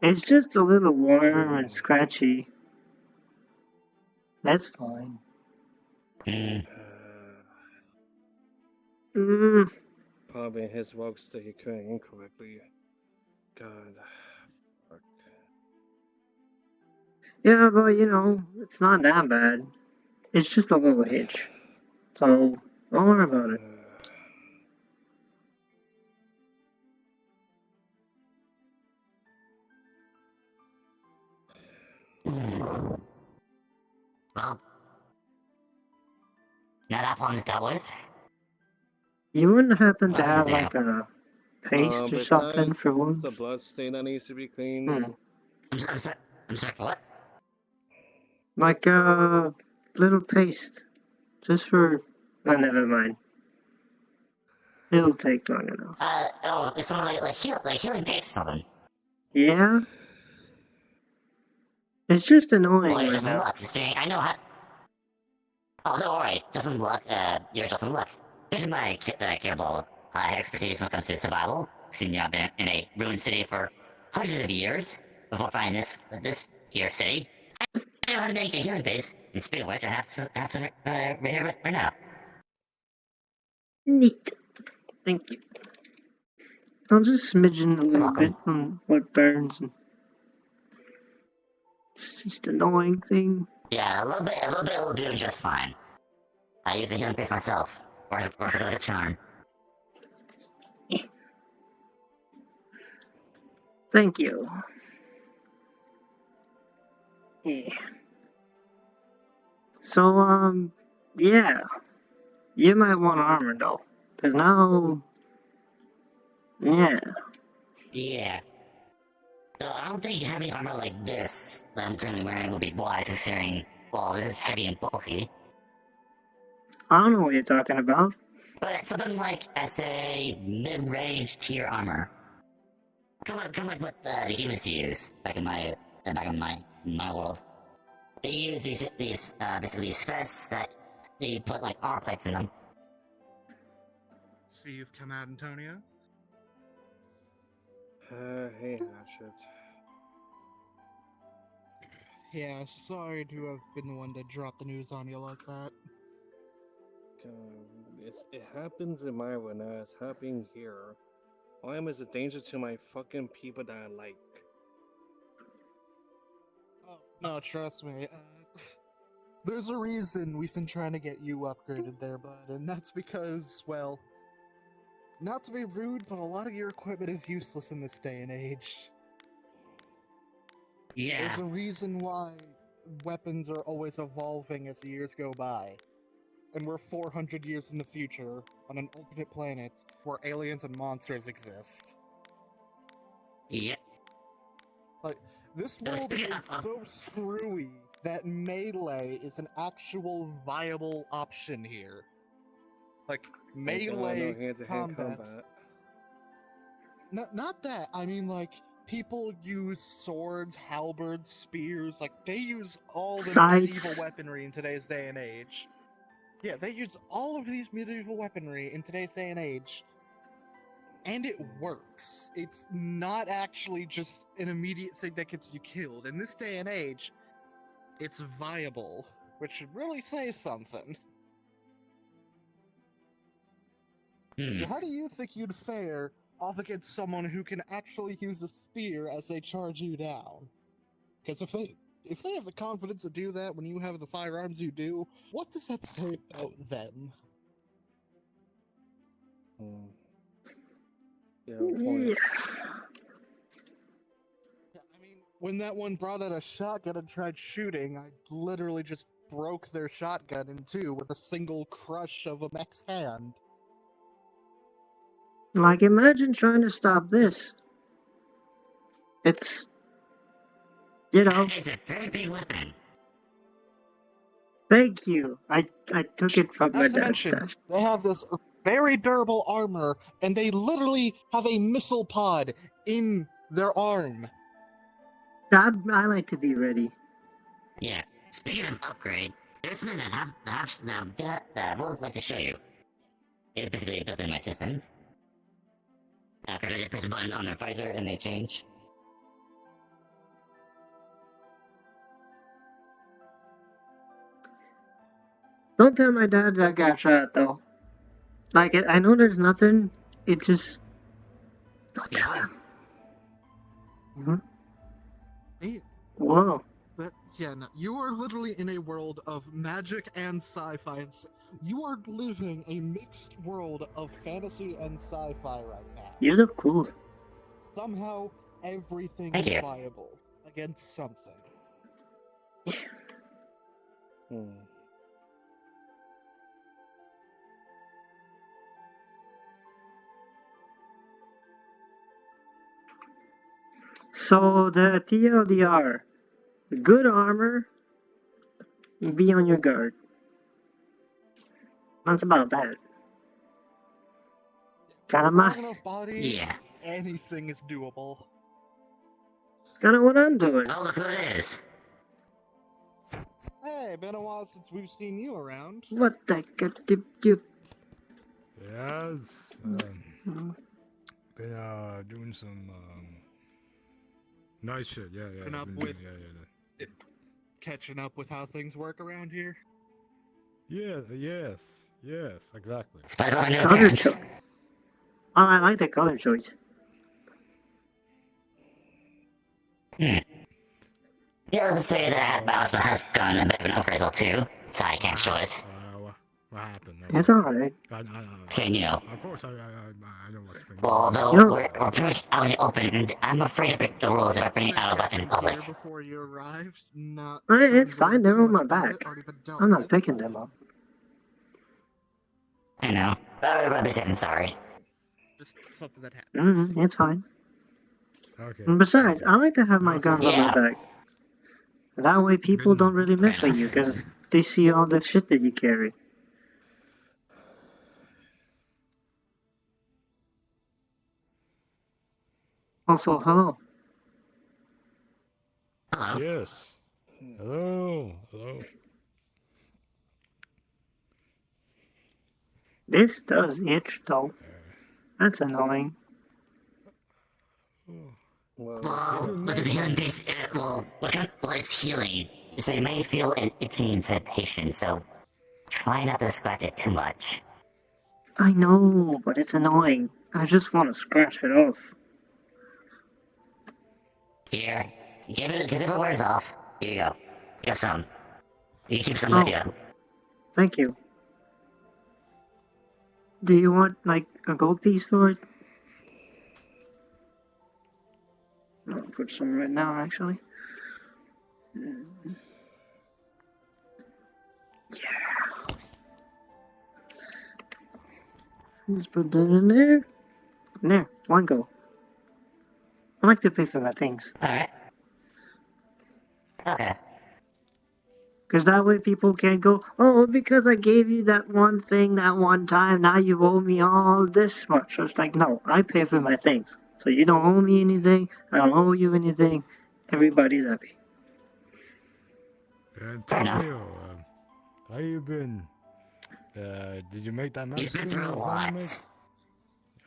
It's just a little warm and scratchy. That's fine. Probably in his rogue state he couldn't aim correctly. God. Fuck. Yeah, but it's not that bad. It's just a little hitch. So, don't worry about it. Well, now that problem's dealt with. You wouldn't happen to What's have there? like a paste or Besides something for wounds? the blood stain that needs to be cleaned. I'm sorry for what? Like a little paste. Just for... Oh, never mind. It'll take long enough. It's something like healing paste or something. Yeah? It's just annoying. Well, it when doesn't that- look. See, I know how... Oh, don't worry. Doesn't look, you're just look. Here's my capable expertise when it comes to survival. Seeing I've been in a ruined city for hundreds of years before finding this here city. I know how to make a healing base. And speaking of which, I have some right here right now. Neat. Thank you. I'll just smidgen a little bit on what burns. And it's just an annoying thing. Yeah, a little bit will do just fine. I use the healing base myself. Or is it like a charm? Thank you. Yeah. So, yeah. You might want armor, though. Because now... Yeah. Yeah. So I don't think having armor like this that I'm currently wearing will be wise, considering, well, this is heavy and bulky. I don't know what you're talking about. But something like, I say, mid-range tier armor. kind of like what the humans use back in my world. They use these basically these fists that they put like armor plates in them. So you've come out, Antonio? Hey, Hatchet. Yeah, sorry to have been the one to drop the news on you like that. It happens in my world now. It's happening here. I am as a danger to my fucking people that I like. Oh, no, trust me. There's a reason we've been trying to get you upgraded there, bud, and that's because, well, not to be rude, but a lot of your equipment is useless in this day and age. Yeah. There's a reason why weapons are always evolving as the years go by. And we're 400 years in the future, on an alternate planet, where aliens and monsters exist. Yep. Like, this world is so screwy that melee is an actual viable option here. Like, melee hand-to-hand combat. Not that, I mean, like, people use swords, halberds, spears, like, they use all the medieval weaponry in today's day and age. Yeah, they use all of these medieval weaponry in today's day and age, and it works. It's not actually just an immediate thing that gets you killed. In this day and age, it's viable, which should really say something. So how do you think you'd fare off against someone who can actually use a spear as they charge you down? Because if they have the confidence to do that when you have the firearms you do, what does that say about them? Yeah, point. I mean, when that one brought out a shotgun and tried shooting, I literally just broke their shotgun in two with a single crush of a mech's hand. Like, imagine trying to stop this. It's, you know. That is a very big weapon. Thank you. I took it from my Not to dad's mention, stash. they have this very durable armor, and they literally have a missile pod in their arm. I like to be ready. Yeah. Speaking of upgrade, there's something that I would like to show you. It's basically built in my systems. After I press a button on their visor and they change. Don't tell my dad that I got shot, though. Like, I know there's nothing. It just... Don't tell him. Mm-hmm. Hey, Whoa. but yeah, no, you are literally in a world of magic and sci-fi. You are living a mixed world of fantasy and sci-fi right now. You look cool. Somehow, everything Thank is you. viable against something. So, the TLDR. Good armor. Be on your guard. That's about that. Kinda With enough body, Yeah. anything is doable. Kinda what I'm doing. Oh, look who it is. Hey, been a while since we've seen you around. What the heck did you... Yes. Been doing some nice shit. Yeah. Catching up been with- doing- Catching up with how things work around here. Yeah. Yes. Exactly. Spider-Man new Color appearance. choice. Oh, I like the color choice. Yeah, let's say that but also has gotten a bit of an appraisal too, so I can't show it. What happened? It's alright. Saying, you know. Of course, I know what's been. Well, no, You know- we're pretty much out in the open, and I'm afraid to break the rules of bringing out a weapon in public. Here before you arrived, not. It's fine, they're on my Already back. been dealt I'm not with. picking them up. I know. But I'm sorry. Just something that happened. It's fine. Okay. And besides, I like to have my guns on Yeah. my back. That way people don't really mess with you, because they see all the shit that you carry. Also, hello. Hello. Yes. Hello. Hello. This does itch, though. That's annoying. Well, Well, Isn't with the that healing like- base, well, it's healing. So you may feel an itching sensation, so try not to scratch it too much. I know, but it's annoying. I just want to scratch it off. Here, give it, because if it wears off, here you go. Get some. You can keep some with Oh. you. Thank you. Do you want, like, a gold piece for it? I'll put some right now, actually. Yeah. Let's put that in there. There, one gold. I like to pay for my things. Alright. Okay. Because that way people can't go, oh, because I gave you that one thing that one time, now you owe me all this much. It's like, no, I pay for my things. So you don't owe me anything, I don't owe you anything. Everybody's happy. Antonio, how you been? Did you make that He's been master through a lot. tournament?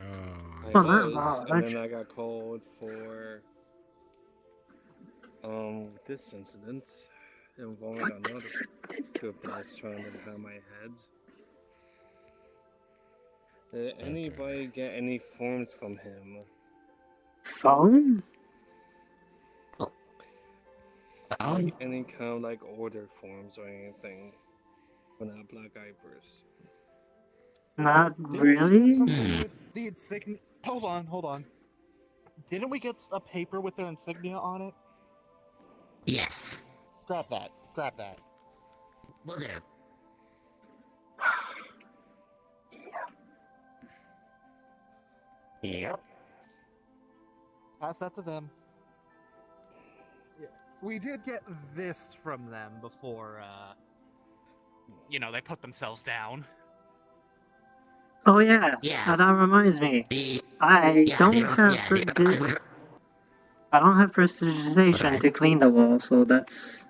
I Oh, Well, was, that's- and then I got called for this incident involving another group that was trying to have my head. Did anybody get any forms from him? Phone? Any kind of like order forms or anything from that Black Vipers? Not Didn't we really? get something with the insignia? Hold on. Didn't we get a paper with their insignia on it? Yes. Grab that. Will do. Here you go. Pass that to them. Yeah. We did get this from them before, they put themselves down. Oh yeah, Yeah. that reminds me. The, I yeah, don't they- have yeah, pre- they- I don't have prestidigitation Okay. to clean the wall, so that's.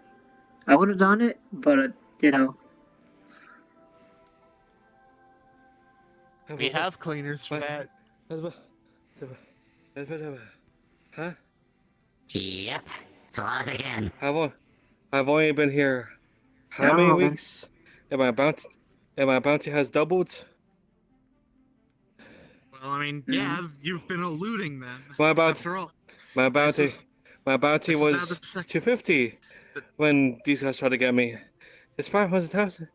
I would have done it, but We have cleaners for that. Huh? Yep. It's a lot as I can. I've only been here how Yeah, many man. weeks? And my bounty has doubled? Well, I mean, yeah, you've been eluding them. My bounty, After all, my bounty, this is was now the second- 250 when these guys tried to get me. It's 500,000.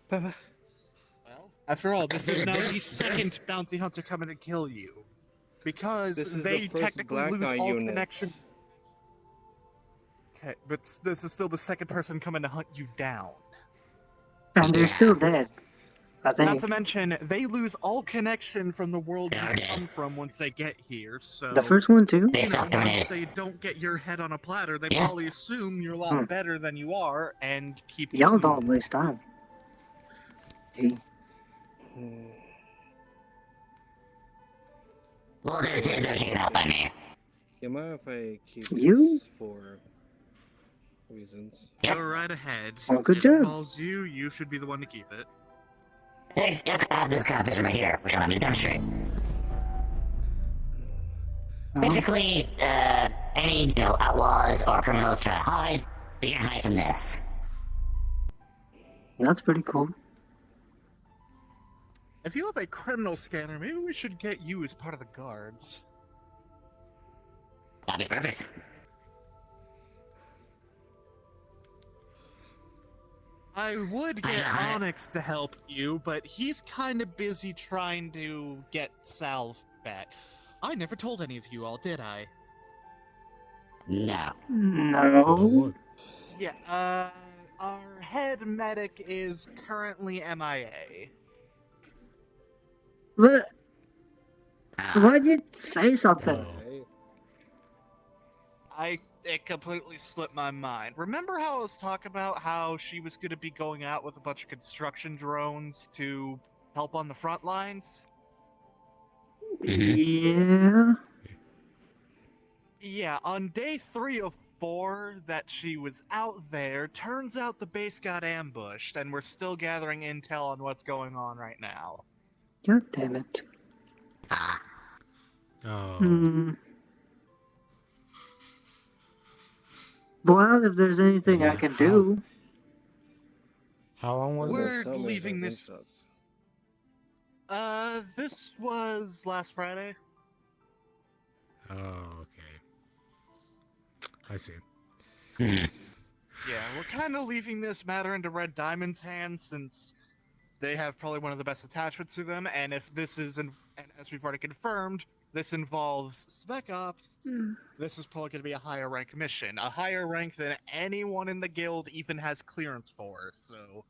well, after all, this is now the There's- second bounty hunter coming to kill you. Because This is the they first technically black lose guy all unit. connection. Okay, but this is still the second person coming to hunt you down. and they're Yeah. still dead. I Not think to mention, they lose all connection from the world They're you dead. come from once they get here, so... the first one too. They you know, once self-terminated. they don't get your head on a platter, they Yeah. probably assume you're a lot Hmm. better than you are, and keep Y'all killing don't you. waste time. Hey, Well, they're taken out by me. You mind if I keep You? this for reasons? Yep. Go right ahead. Well, good If job. it falls you should be the one to keep it. Hey, I have this kind of vision right here, which I'm going to demonstrate. Basically, any, outlaws or criminals try to hide, they can hide from this. that's pretty cool. If you have a criminal scanner, maybe we should get you as part of the guards. That'd be perfect. I would get Onyx to help you, but he's kind of busy trying to get Salve back. I never told any of you all, did I? No. No. Yeah, our head medic is currently MIA. But Ah, why'd you say something? Right? It completely slipped my mind. Remember how I was talking about how she was going to be going out with a bunch of construction drones to help on the front lines? mhm. Yeah. on day 3 of 4 that she was out there, turns out the base got ambushed, and we're still gathering intel on what's going on right now. God damn it. Ah, Oh. Hmm. Well, if there's anything I Yeah, can how- do. How long was We're this? Summers leaving of this- insects. This was last Friday. Oh, okay. I see. hmm. Yeah, we're kind of leaving this matter into Red Diamond's hands since they have probably one of the best attachments to them, and if this is, and as we've already confirmed, this involves Spec Ops, this is probably going to be a higher rank mission. A higher rank than anyone in the guild even has clearance for, so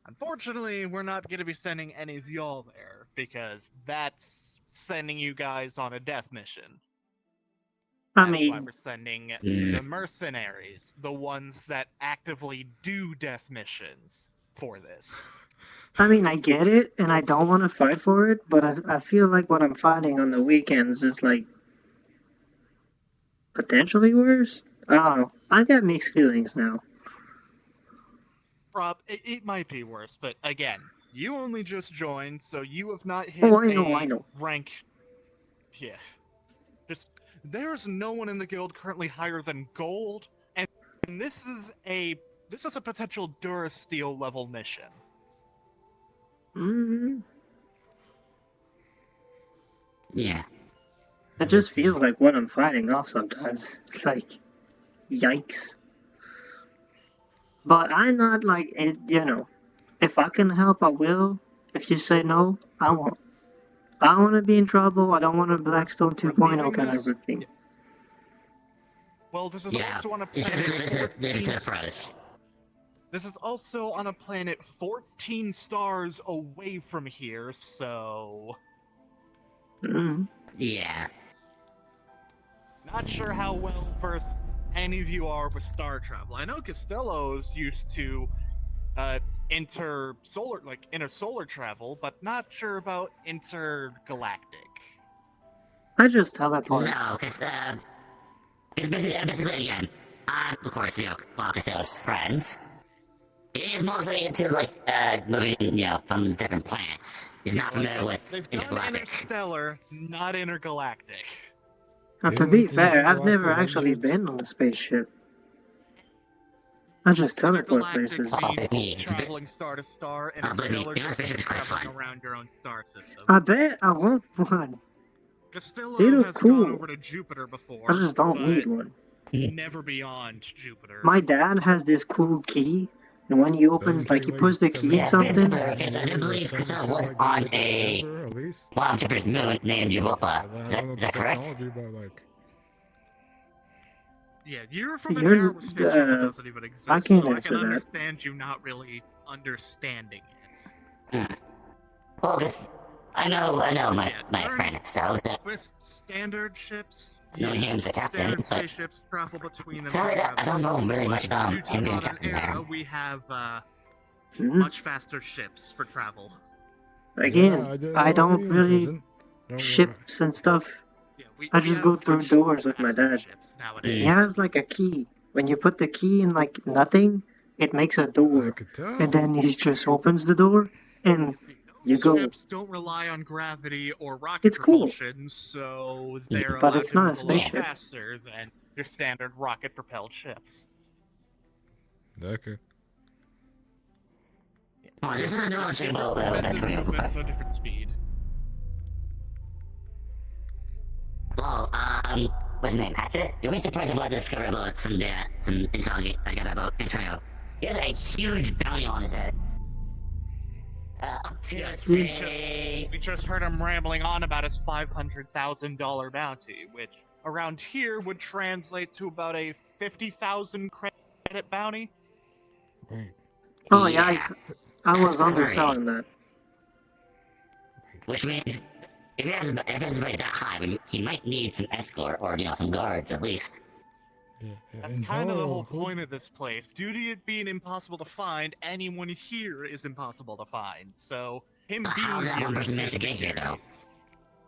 unfortunately, we're not going to be sending any of y'all there, because that's sending you guys on a death mission. I That's why mean, we're sending Mm. the mercenaries, the ones that actively do death missions for this. I get it, and I don't want to fight for it, but I feel like what I'm fighting on the weekends is like potentially worse. I don't know. I got mixed feelings now. It might be worse, but again, you only just joined, so you have not hit Oh, I know, a I know. rank. Yeah. Just there's no one in the guild currently higher than gold, and this is a potential Durasteel level mission. Hmm. Yeah. It just feels like what I'm fighting off sometimes. It's like, yikes. But I'm not like, if I can help, I will. If you say no, I won't. I don't want to be in trouble. I don't want a Blackstone 2.0 leaving kind this- of thing. Well, this is Yeah. also on a It's just leave it planet. to the pros. This is also on a planet 14 stars away from here, so Mm. Yeah. not sure how well versed any of you are with star travel. I know Costello's used to intersolar travel, but not sure about intergalactic. I just teleport. No, because it's basically again, I'm of course Costello's friends. He is mostly into moving from different planets. He's not familiar with They've done intergalactic. interstellar, not intergalactic. Now, to Isn't be fair, I've never intergalactic actually hundreds? been on a spaceship. I just teleport Intergalactic places. means traveling star to star, and believe me, interstellar being on a just spaceship is quite traveling fun. around your own star system. I bet I want one. Costello They look has cool. gone over to Jupiter before. I just don't but need one. never beyond Jupiter. My dad has this cool key, and when he opens, Doesn't like, he take, puts the like, key in 7 something. years. Because I do believe Some Costello shit was like on that a ever, at least. one of Jupiter's moon named Europa. I Is don't know that the correct? technology, but like, Yeah, you're from an You're, era where space travel doesn't even exist, I can't so I answer can that. understand you not really understanding it. Well, 'cause I know my Yeah, my learn- friend Costello. With standard ships, No, him's the captain, standard but- spaceships travel between them. Sorry, I don't know really much about Due to him the being modern captain era, there. we have Hmm? much faster ships for travel. Again, yeah, didn't I know don't you, really cousin. Don't worry. ships and stuff. Yeah, I just go through much doors with my faster dad. ships nowadays. He has like a key. When you put the key in like nothing, it makes a I door, could tell. and then he just opens the door, and you Those go. ships don't rely on gravity or rocket It's cool. propulsion, so they're But allowed it's to not a move a lot spaceship. faster than your standard rocket-propelled ships. Okay. Oh, there's another one check about Methods that's of pretty movement, cool. so different speed. Well, what's his name? Hatchet? You'll be surprised about discover about some intel I got about Antonio. He has a huge bounty on his head. Up to Yeah, say. We just heard him rambling on about his $500,000 bounty, which around here would translate to about a 50,000 credit bounty. Wait, Oh Yeah. yikes! I was That's underselling that. Which means if it's like that high, he might need some escort or some guards at least. yeah, That's and kind of the whole who- point of this place. Due to it being impossible to find, anyone here is impossible to find. So him But being how did that here one person is manage to get here, though?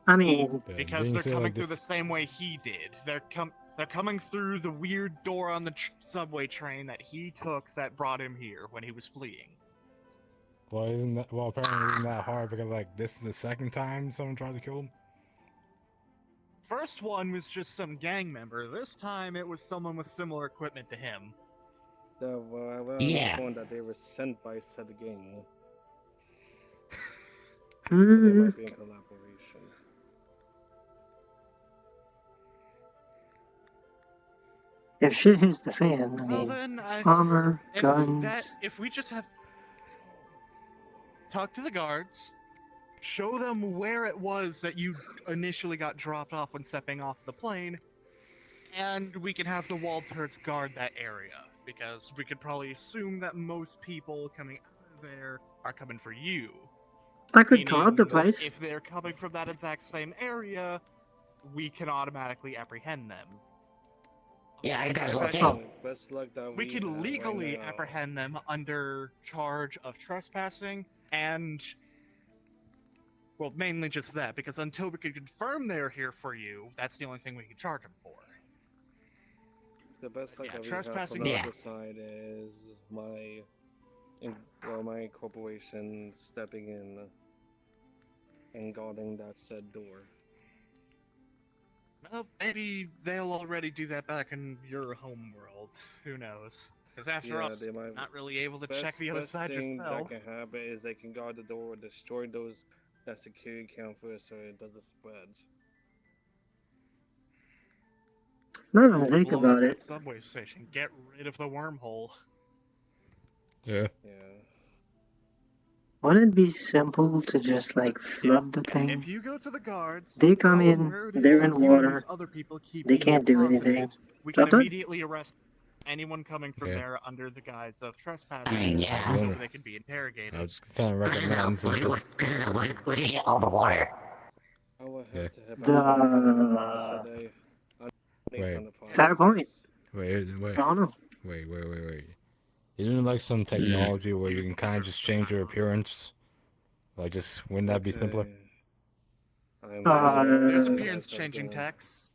I mean, Yeah, because being they're said coming like through this- the same way he did. They're coming through the weird door on the subway train that he took that brought him here when he was fleeing. Well, apparently isn't that hard because like this is the second time someone tried to kill him. First one was just some gang member. This time it was someone with similar equipment to him. I Yeah. informed that they were sent by said gang. So they Hmm. might be in collaboration. If shit hits the fan, I Well mean, then, armor, guns. if we just have talk to the guards, show them where it was that you initially got dropped off when stepping off the plane, and we can have the wall turrets guard that area, because we could probably assume that most people coming out of there are coming for you. I could guard the Meaning, place. if they're coming from that exact same area, we can automatically apprehend them. Yeah, I got as well Oh. too. Best luck that We can have legally right now. apprehend them under charge of trespassing and, well, mainly just that, because until we can confirm they're here for you, that's the only thing we can charge them for. The best luck Yeah, that we have trespassing- from the Yeah. other side is my corporation stepping in and guarding that said door. Well, maybe they'll already do that back in your home world. Who knows? Because after all, they might. not really able to check the other best side thing yourself. that can happen is they can guard the door or destroy that security camera so it doesn't spread. Now that I think Blow up about that it, subway station. Get rid of the wormhole. Yeah. Yeah. wouldn't it be simple to just like flood the If thing? you go to the guards, They come tell them in, where it is they're that in you and water, these other people keep they being can't do deposited, anything. We Job can done? immediately arrest anyone coming from Yeah. there under the guise of trespassing. I mean, yeah. So they could be interrogated. I was kind of Where do you get all the water? I will have Yeah. to head back The- today. Wait. Fair point. Wait. I don't know. Wait. Isn't it like some technology where you can kind of just change your appearance? Like, just wouldn't that be simpler? There's Uh, appearance changing techs.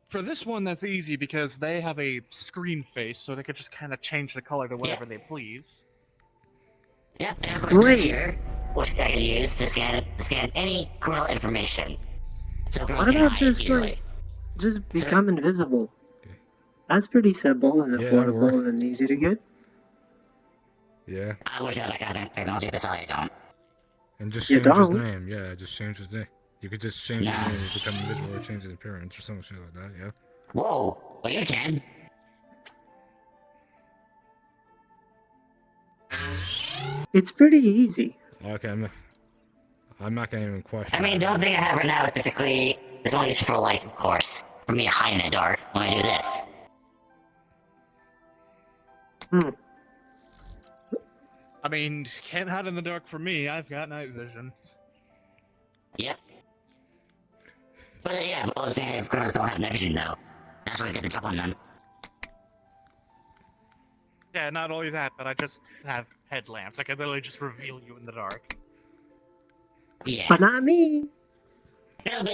For this one, that's easy because they have a screen face, so they could just kind of change the color to whatever they please. Yep, and of course Wait. this here, which I can use to scan any criminal information. So girls What can about hide just, easily. like, just become invisible? That's pretty simple and Yeah, that'll affordable work. and easy to get. Yeah. I wish I had that kind of technology, but I don't. And just You change his don't? name. Yeah, just change his name. You could just change his Nah. name, become invisible, or change his appearance, or some shit like that. Yeah. Whoa, well you can. It's pretty easy. Okay, I'm not gonna even question. I mean, the only thing I have right now is basically, it's only used for light, of course. For me to hide in the dark when I do this. I mean, can't hide in the dark for me. I've got night vision. Yep. But yeah, but I was saying if girls don't have night vision though, that's where I get the jump on them. Yeah, not only that, but I just have headlamps. I can literally just reveal you in the dark. Yeah. But not me. Yeah, but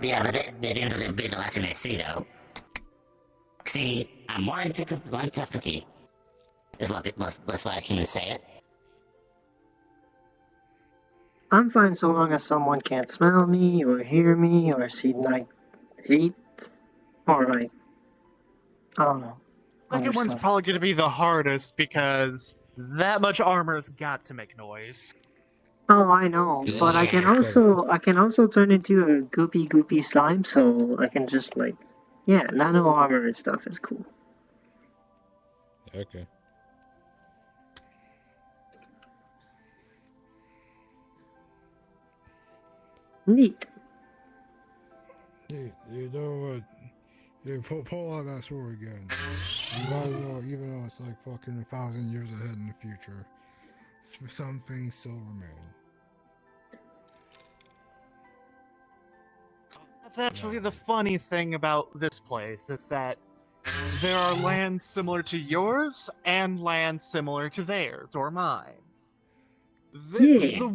the things would be the last thing I see though. See, I'm one tough cookie. Is what that's why I can say it. I'm fine so long as someone can't smell me or hear me or see like heat or like I don't know. Second other one's stuff. probably going to be the hardest because that much armor's got to make noise. Oh, I know, but I can also turn into a goopy slime, so I can just like, yeah, nano armor and stuff is cool. Okay. Neat. You know what? You pull out that sword again. You might as well, even though it's like fucking 1,000 years ahead in the future, some things still remain. That's actually the funny thing about this place, is that there are lands similar to yours and lands similar to theirs or mine. Yeah.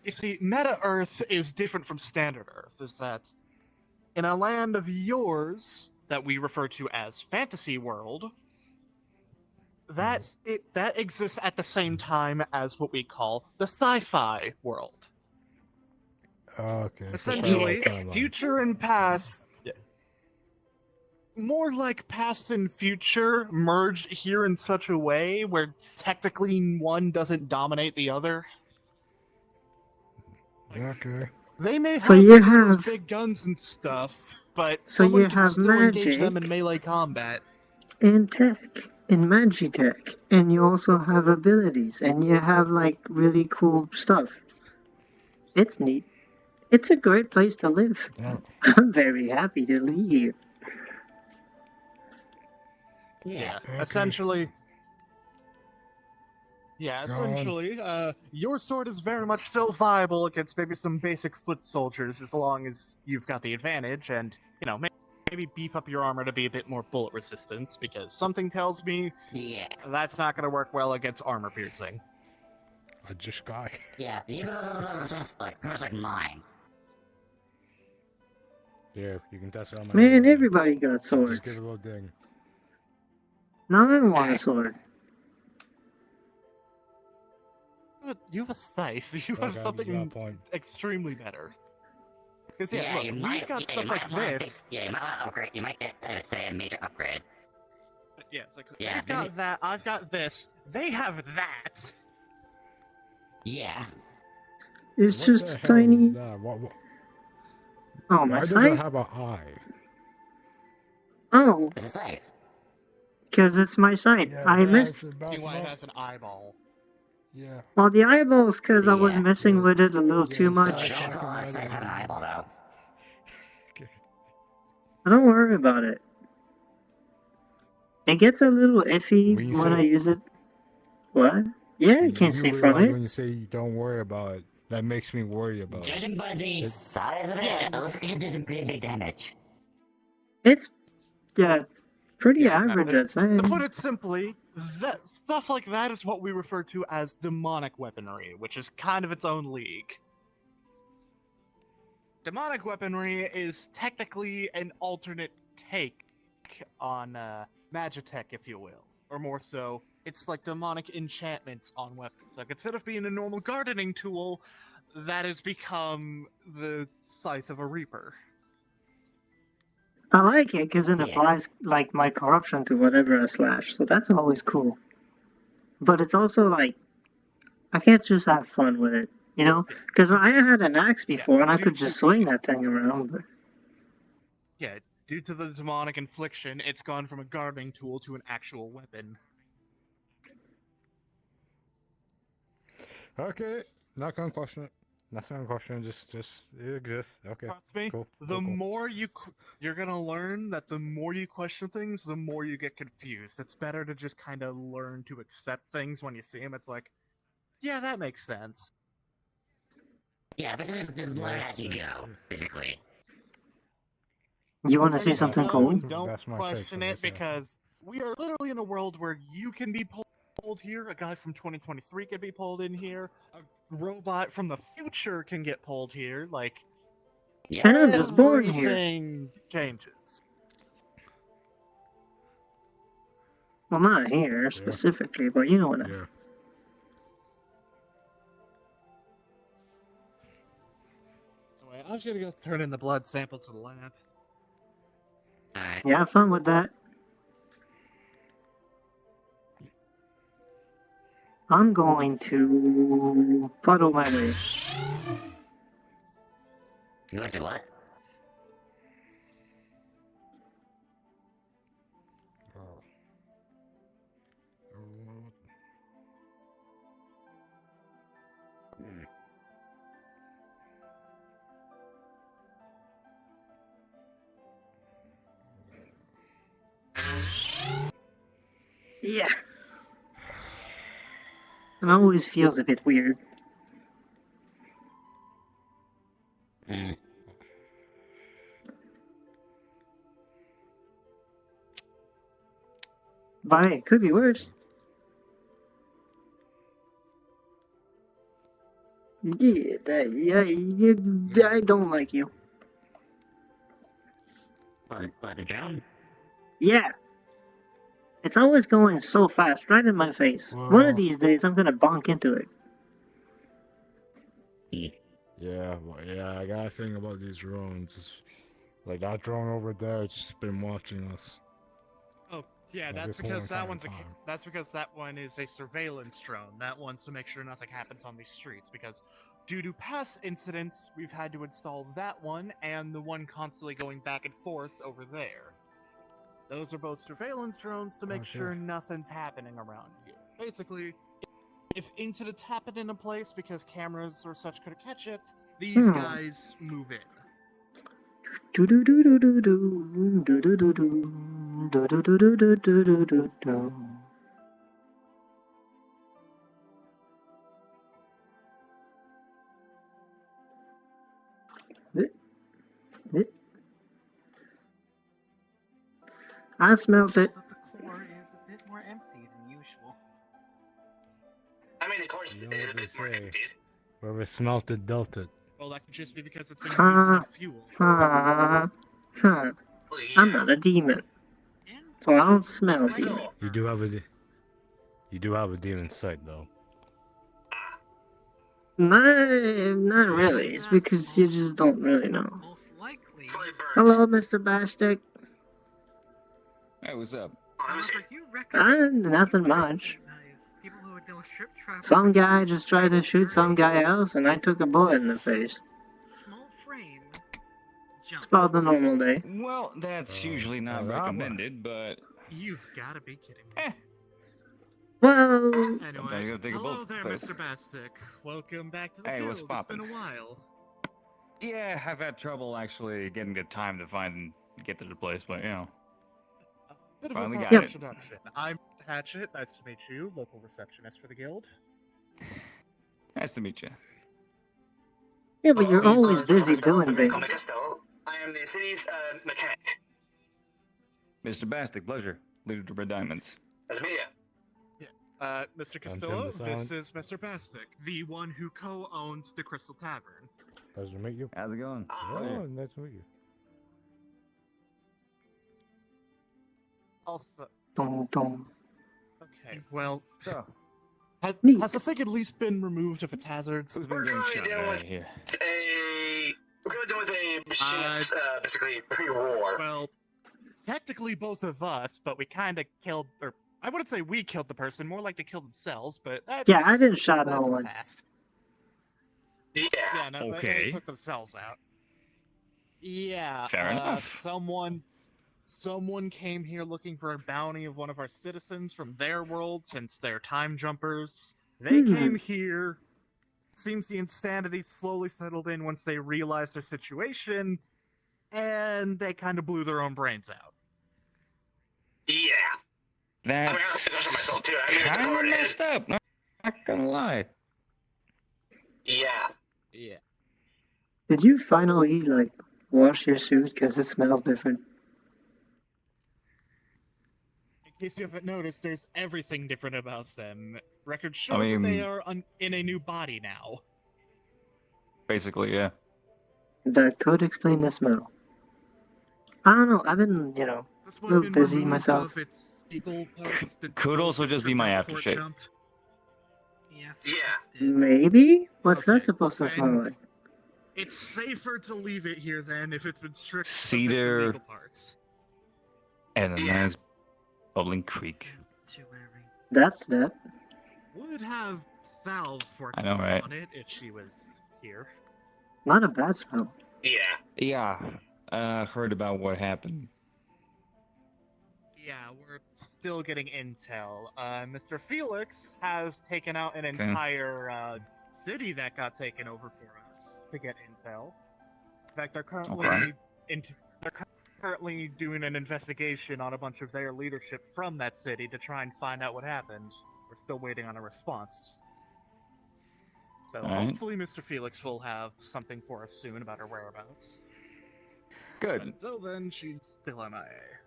You see, Meta Earth is different from Standard Earth, is that in a land of yours that we refer to as Fantasy World, that exists at the same time as what we call the sci-fi world. Okay. Essentially, timelines. future and past, more like past and future merge here in such a way where technically one doesn't dominate the other. Okay. They may have, So you those have- big guns and stuff, but So someone you can have still engage them in magic. melee combat. And tech, and magitech, and you also have abilities, and you have like really cool stuff. It's neat. It's a great place to live. Yeah. I'm very happy to live here. Yeah. Okay. Essentially, Go on. your sword is very much still viable against maybe some basic foot soldiers, as long as you've got the advantage, and maybe beef up your armor to be a bit more bullet resistance, because something tells me Yeah. that's not going to work well against armor piercing. I just got. Yeah. Yours like mine. Yeah, you can test it on my. Man, everybody got Just give swords. it a little ding. Now I want a sword. You have a scythe. You Okay, have you something got a point. extremely better. Because Yeah, look, you we've might. got Yeah, stuff you like might want this. Yeah, you might want to upgrade. You might get say a major upgrade. Yeah, it's like Yeah, we've got that. I've got this. They have that. Yeah. It's What just the a hell tiny. Is that? Oh, my Why does it scythe? have an eye? Oh, It's a scythe. because it's my scythe. Yeah, I but missed. actually back Why them it up. has an eyeball. Yeah. Well, the eyeballs because I was Yeah. messing Yeah. with it a little Yeah, too so much. I- Don't call it a scythe have an eyeball though. Okay. Don't worry about it. It gets a little iffy When you when say- I use it. What? Yeah, I can't You see from realize it. when you say you don't worry about it, that makes me worry about it. Judging by the It- size of it, it looks like it can do some pretty big damage. It's pretty Yeah, average, I'd say. To put it simply, that stuff like that is what we refer to as demonic weaponry, which is kind of its own league. Demonic weaponry is technically an alternate take on magitech, if you will, or more so, it's like demonic enchantments on weapons. Like instead of being a normal gardening tool, that has become the scythe of a reaper. I like it because it Yeah. applies like my corruption to whatever I slash, so that's always cool. But it's also like I can't just have fun with it, you know? Because I had an axe before and I could just swing that thing around. But Yeah, due to the demonic infliction, it's gone from a gardening tool to an actual weapon. Okay. Not gonna question it. Not gonna question it. Just it exists. Okay. Trust me, Cool. the more you're gonna learn that the more you question things, the more you get confused. It's better to just kind of learn to accept things when you see them. It's like, yeah, that makes sense. Yeah, but just learn as you go, basically. you want to And see if you something go cool? and Don't That's my take question for it this, yeah. because we are literally in a world where you can be pulled here. A guy from 2023 can be pulled in here. A robot from the future can get pulled here. Like, Yeah. And I'm just born here. everything changes. Well, not here specifically, but you know what I mean. Yeah. Anyway, I was gonna go turn in the blood sample to the lab. Alright. Yeah, have fun with that. I'm going to puddle my way. You went to what? Oh. Hmm. Yeah. It always feels a bit weird. Hmm. But it could be worse. I don't like you. What, the drone? Yeah. It's always going so fast, right in my face. One Well- of these days, I'm gonna bonk into it. Yeah, well, yeah, I gotta think about these drones. Like that drone over there, it's just been watching us. Oh, yeah, Like, that's this whole because that entire one's time. that's because that one is a surveillance drone. That one's to make sure nothing happens on these streets. Because due to past incidents, we've had to install that one and the one constantly going back and forth over there. Those are both surveillance drones to make Okay. sure nothing's happening around you. Basically, if incidents happen in a place because cameras or such couldn't catch it, these guys move in. Do do do do do do do do do do do do do do do do do do. I smelt it. But the core is a bit more empty than usual. I mean, of course, You it know is a what bit they more say. emptied. Whoever smelt it, dealt it. Well, that could just be because it's been used as fuel. Huh. Well, I'm yeah. not a demon, And so I don't smell Still, demon. You do have a demon sight though. Not really. It's because you just don't really know. most likely, slightly burnt. Hello, Mr. Bastic. Hey, what's up? Oh, let me see. however, you recommend Nothing much. people who would know strip traffic. Some guy just tried to shoot some guy else, and I took a bullet in the face. Small frame. It's Jump. about the normal day. Well, that's usually not that one. recommended, but You've got to be kidding me. Well, Sometimes you Anyway, gotta take a hello bullet there, to the face. Mr. Bastic. Welcome back to the Hey, guild. what's It's poppin'? been a while. yeah, I've had trouble actually getting the time to get to the place, but you know. Bit of Finally a got proper it. introduction. I'm Hatchet. Nice to meet you, local receptionist for the guild. Nice to meet you. yeah, but you're Hello, always I'm busy Mr. doing I'm things. Costello. I am the city's mechanic. Mr. Bastic, pleasure. Leader to Red Diamonds. That's me. Mr. I'm Tim Costello, the this Silent. is Mr. Bastic, the one who co-owns the Crystal Tavern. Pleasure to meet you. How's it going? Ah, Oh, nice to meet you. Also, Dum, dum. okay, well, So, Neat. has the thing at least been removed of its hazards? who's been We're getting going shot down right with- here? We're going to do with a machinist, basically pre-war. Well, technically both of us, but we kind of killed, or I wouldn't say we killed the person, more like they killed themselves, but that's... Yeah, I didn't shot no that's one. past. Yeah. Yeah, no, they Okay. took themselves out. Yeah, Fair enough. Someone came here looking for a bounty of one of our citizens from their world, since they're time jumpers. They came here. Seems the insanity slowly settled in once they realized their situation, and they kind of blew their own brains out. Yeah. I mean, I have That's to go myself too. I mean, it's kind of over messed up. Not gonna lie. Yeah. Yeah. Did you finally, like, wash your suit because it smells different? In case you haven't noticed, there's everything different about them. Records show I that they mean- are in a new body now. Basically, yeah. That could explain the smell. I don't know. I've been, This Little been busy removed myself. of its eagle parts that Could also just be my before it aftershave. jumped. Yes. Yeah. it did. maybe? What's that Okay, supposed to then- smell like? It's safer to leave it here then if it's been stripped of its Cedar. illegal parts. And a Yeah. nice bubbling creek. Sanctuary. That's that. Would have salve I working know, right? on it if she was here. Not a bad smell. Yeah. Yeah. Heard about what happened. Yeah, we're still getting intel. Mr. Felix has taken out an Okay. entire city that got taken over for us to get intel. In fact, they're currently Okay. currently doing an investigation on a bunch of their leadership from that city to try and find out what happened. We're still waiting on a response. So Alright. hopefully Mr. Felix will have something for us soon about her whereabouts. But Good. until then, she's still MIA.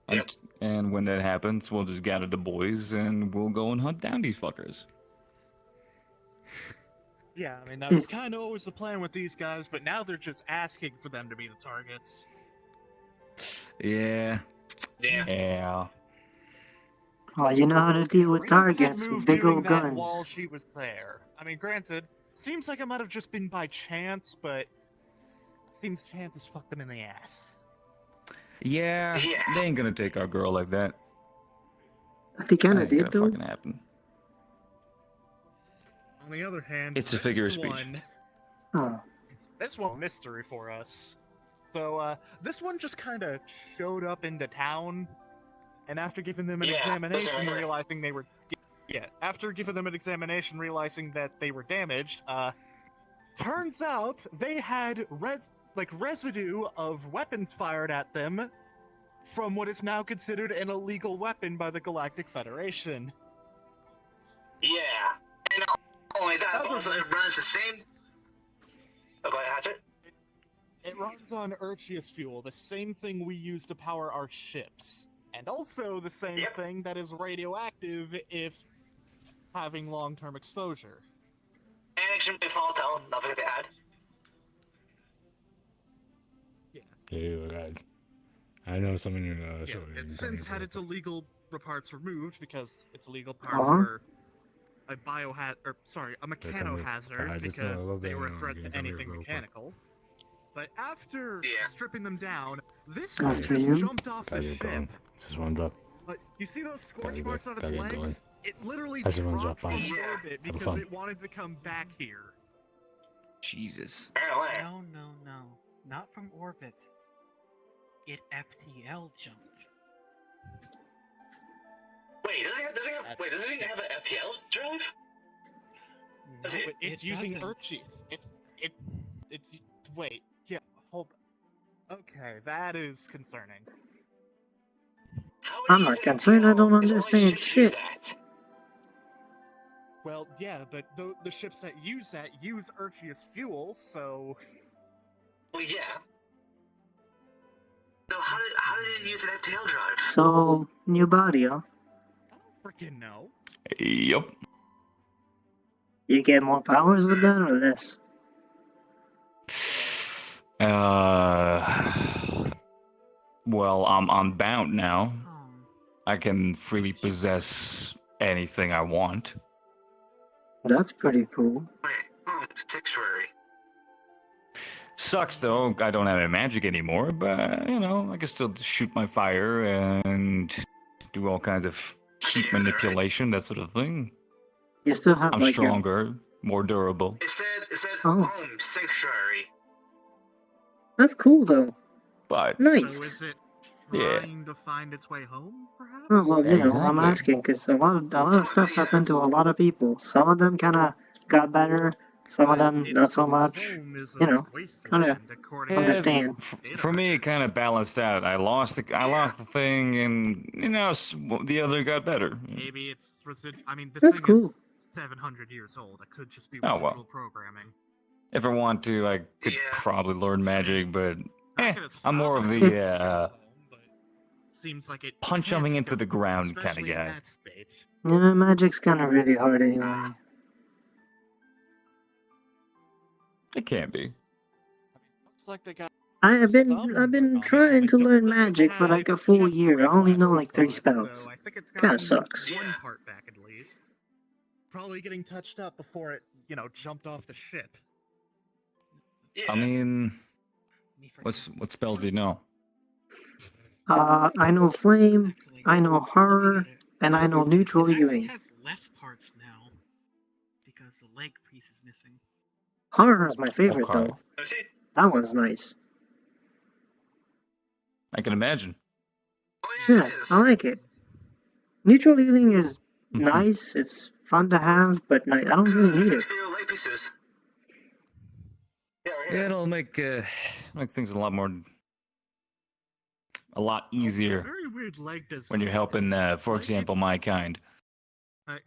Yep. And when that happens, we'll just gather the boys and we'll go and hunt down these fuckers. Yeah, I mean, that was kind of always the plan with these guys, but now they're just asking for them to be the targets. Yeah. Yeah. Yeah. Oh, you know how to deal with targets with big old that guns. while she was there. I mean, granted, seems like it might have just been by chance, but seems chance has fucked them in the ass. Yeah. Yeah. They ain't gonna take our girl like that. They kind That of ain't did, gonna though. fucking happen. On the other hand, It's a figure of speech. Oh. This one mystery for us. So, this one just kind of showed up into town, and after giving them an examination, realizing they were... Yeah, after giving them an examination, realizing that they were damaged, turns out they had residue of weapons fired at them from what is now considered an illegal weapon by the Galactic Federation. Yeah. And not only that, but also it runs the same... Oh, go ahead, Hatchet. It runs on Urchius fuel, the same thing we use to power our ships. And also the same thing that is radioactive if having long-term exposure. And extremely volatile, nothing to add. Yeah, I know someone in It's since had its illegal parts removed because it's illegal parts were a a mechanohazard because they were a threat to anything mechanical. But after stripping them down, this one After just you? jumped off the ship. This is one drop. But you see those scorch marks on its Gotta get going. legs? It literally Has everyone dropped dropped from by? orbit Have because fun. it wanted to come back here. Jesus. Apparently. No, not from orbit. It FTL jumped. Wait, does it even have an FTL drive? No, But it's it using doesn't. Urchies. Wait, yeah, hold on. Okay, that is concerning. How would I'm you not use an concerned, I FTL? don't There's only understand ships use shit. that. Well, yeah, but the ships that use that use Urchius fuel, so... Well, yeah. So how did it use an FTL drive? So, new body, huh? I don't freaking know. Yup. You get more powers with that or less? Well, I'm bound now. Oh. I can freely possess anything I want. That's pretty cool. Wait, sanctuary. Sucks though, I don't have any magic anymore, but you know, I can still shoot my fire and do all kinds of heat manipulation, that sort of thing. You still have I'm like stronger, more durable. It said Oh. home sanctuary. That's cool though. But Nice. So is it Yeah. trying to find its way home, perhaps? Oh well, you know, I'm Exactly. asking because a lot of stuff happened to a lot of people. Some of them kind of got better. Some of them not Its so much. home is a You know, wasteland, kinda according Yeah, understand. to for me, it kind of balanced out. I lost the thing, and you know, the other got better. Maybe it's I mean, this That's thing cool. is 700 years old. It could just be Oh, residual well. programming. If I want to, I could Yeah. probably learn magic, but Not gonna I'm more stop of it the from staying home, but seems like it punch can't something into go the home, ground kind of especially in guy. that state. Yeah, magic's kind of really hard anyway. It can be. Looks like they got I've been some trying I to don't learn think it magic for had like a its full chest year. I ripped only last know like 3 week, spells. So I think it's Kinda gotten sucks. one Yeah. part back at least. Probably getting touched up before it, jumped off the ship. Yeah. I mean, Me forget. what spells do you know? I know flame, Actually, I know horror, looking at it, and I know neutral it actually healing. has less parts now because the leg piece is missing. Horror is my favorite Okay. though. Oh, see? That one's nice. I can imagine. Oh, yeah, Yeah, it is. I like it. Neutral healing is Mhm. nice. It's fun to have, but I don't really need it. 6 for your leg pieces. Yeah, right here. Yeah, it'll make things a lot easier Very weird leg design. when you're helping, for example, my kind.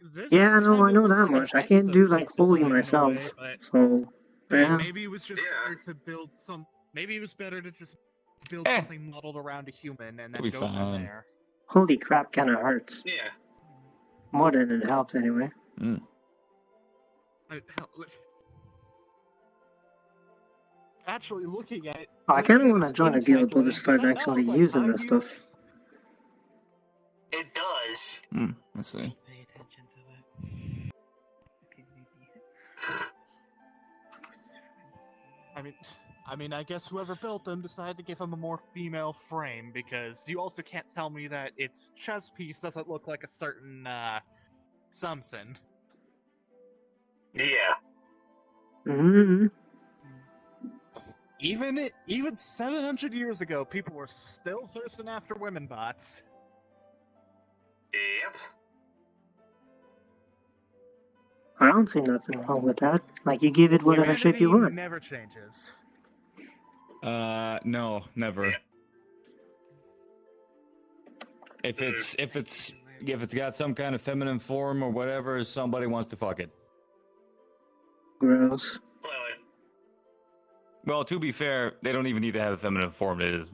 This Yeah, I kinda know looks that like an much. I can't do like exosuit holy design in a myself. way, but So, yeah. maybe it was just Yeah. better to build some. Maybe it was better to just build Eh. something modeled around a human and It'll then be go from fine. there. Holy crap, kind of hurts. Yeah. More than it helps anyway. Hell, actually looking at it. I kind of looking at want to its join a intake guild to list, start does that not actually look like using high this stuff. heels? It does. Let's see. Pay attention to that. Okay, maybe. I mean, I guess whoever built them decided to give them a more female frame, because you also can't tell me that its chest piece doesn't look like a certain, something. Yeah. Mm-hmm. Even 700 years ago, people were still thirsting after women bots. Yep. I don't see nothing wrong with that. Like, you give it whatever shape you Humanity want. never changes. No, never. Yeah. If it's got some kind of feminine form or whatever, somebody wants to fuck it. Gross. Clearly. Well, to be fair, they don't even need to have a feminine form. It is,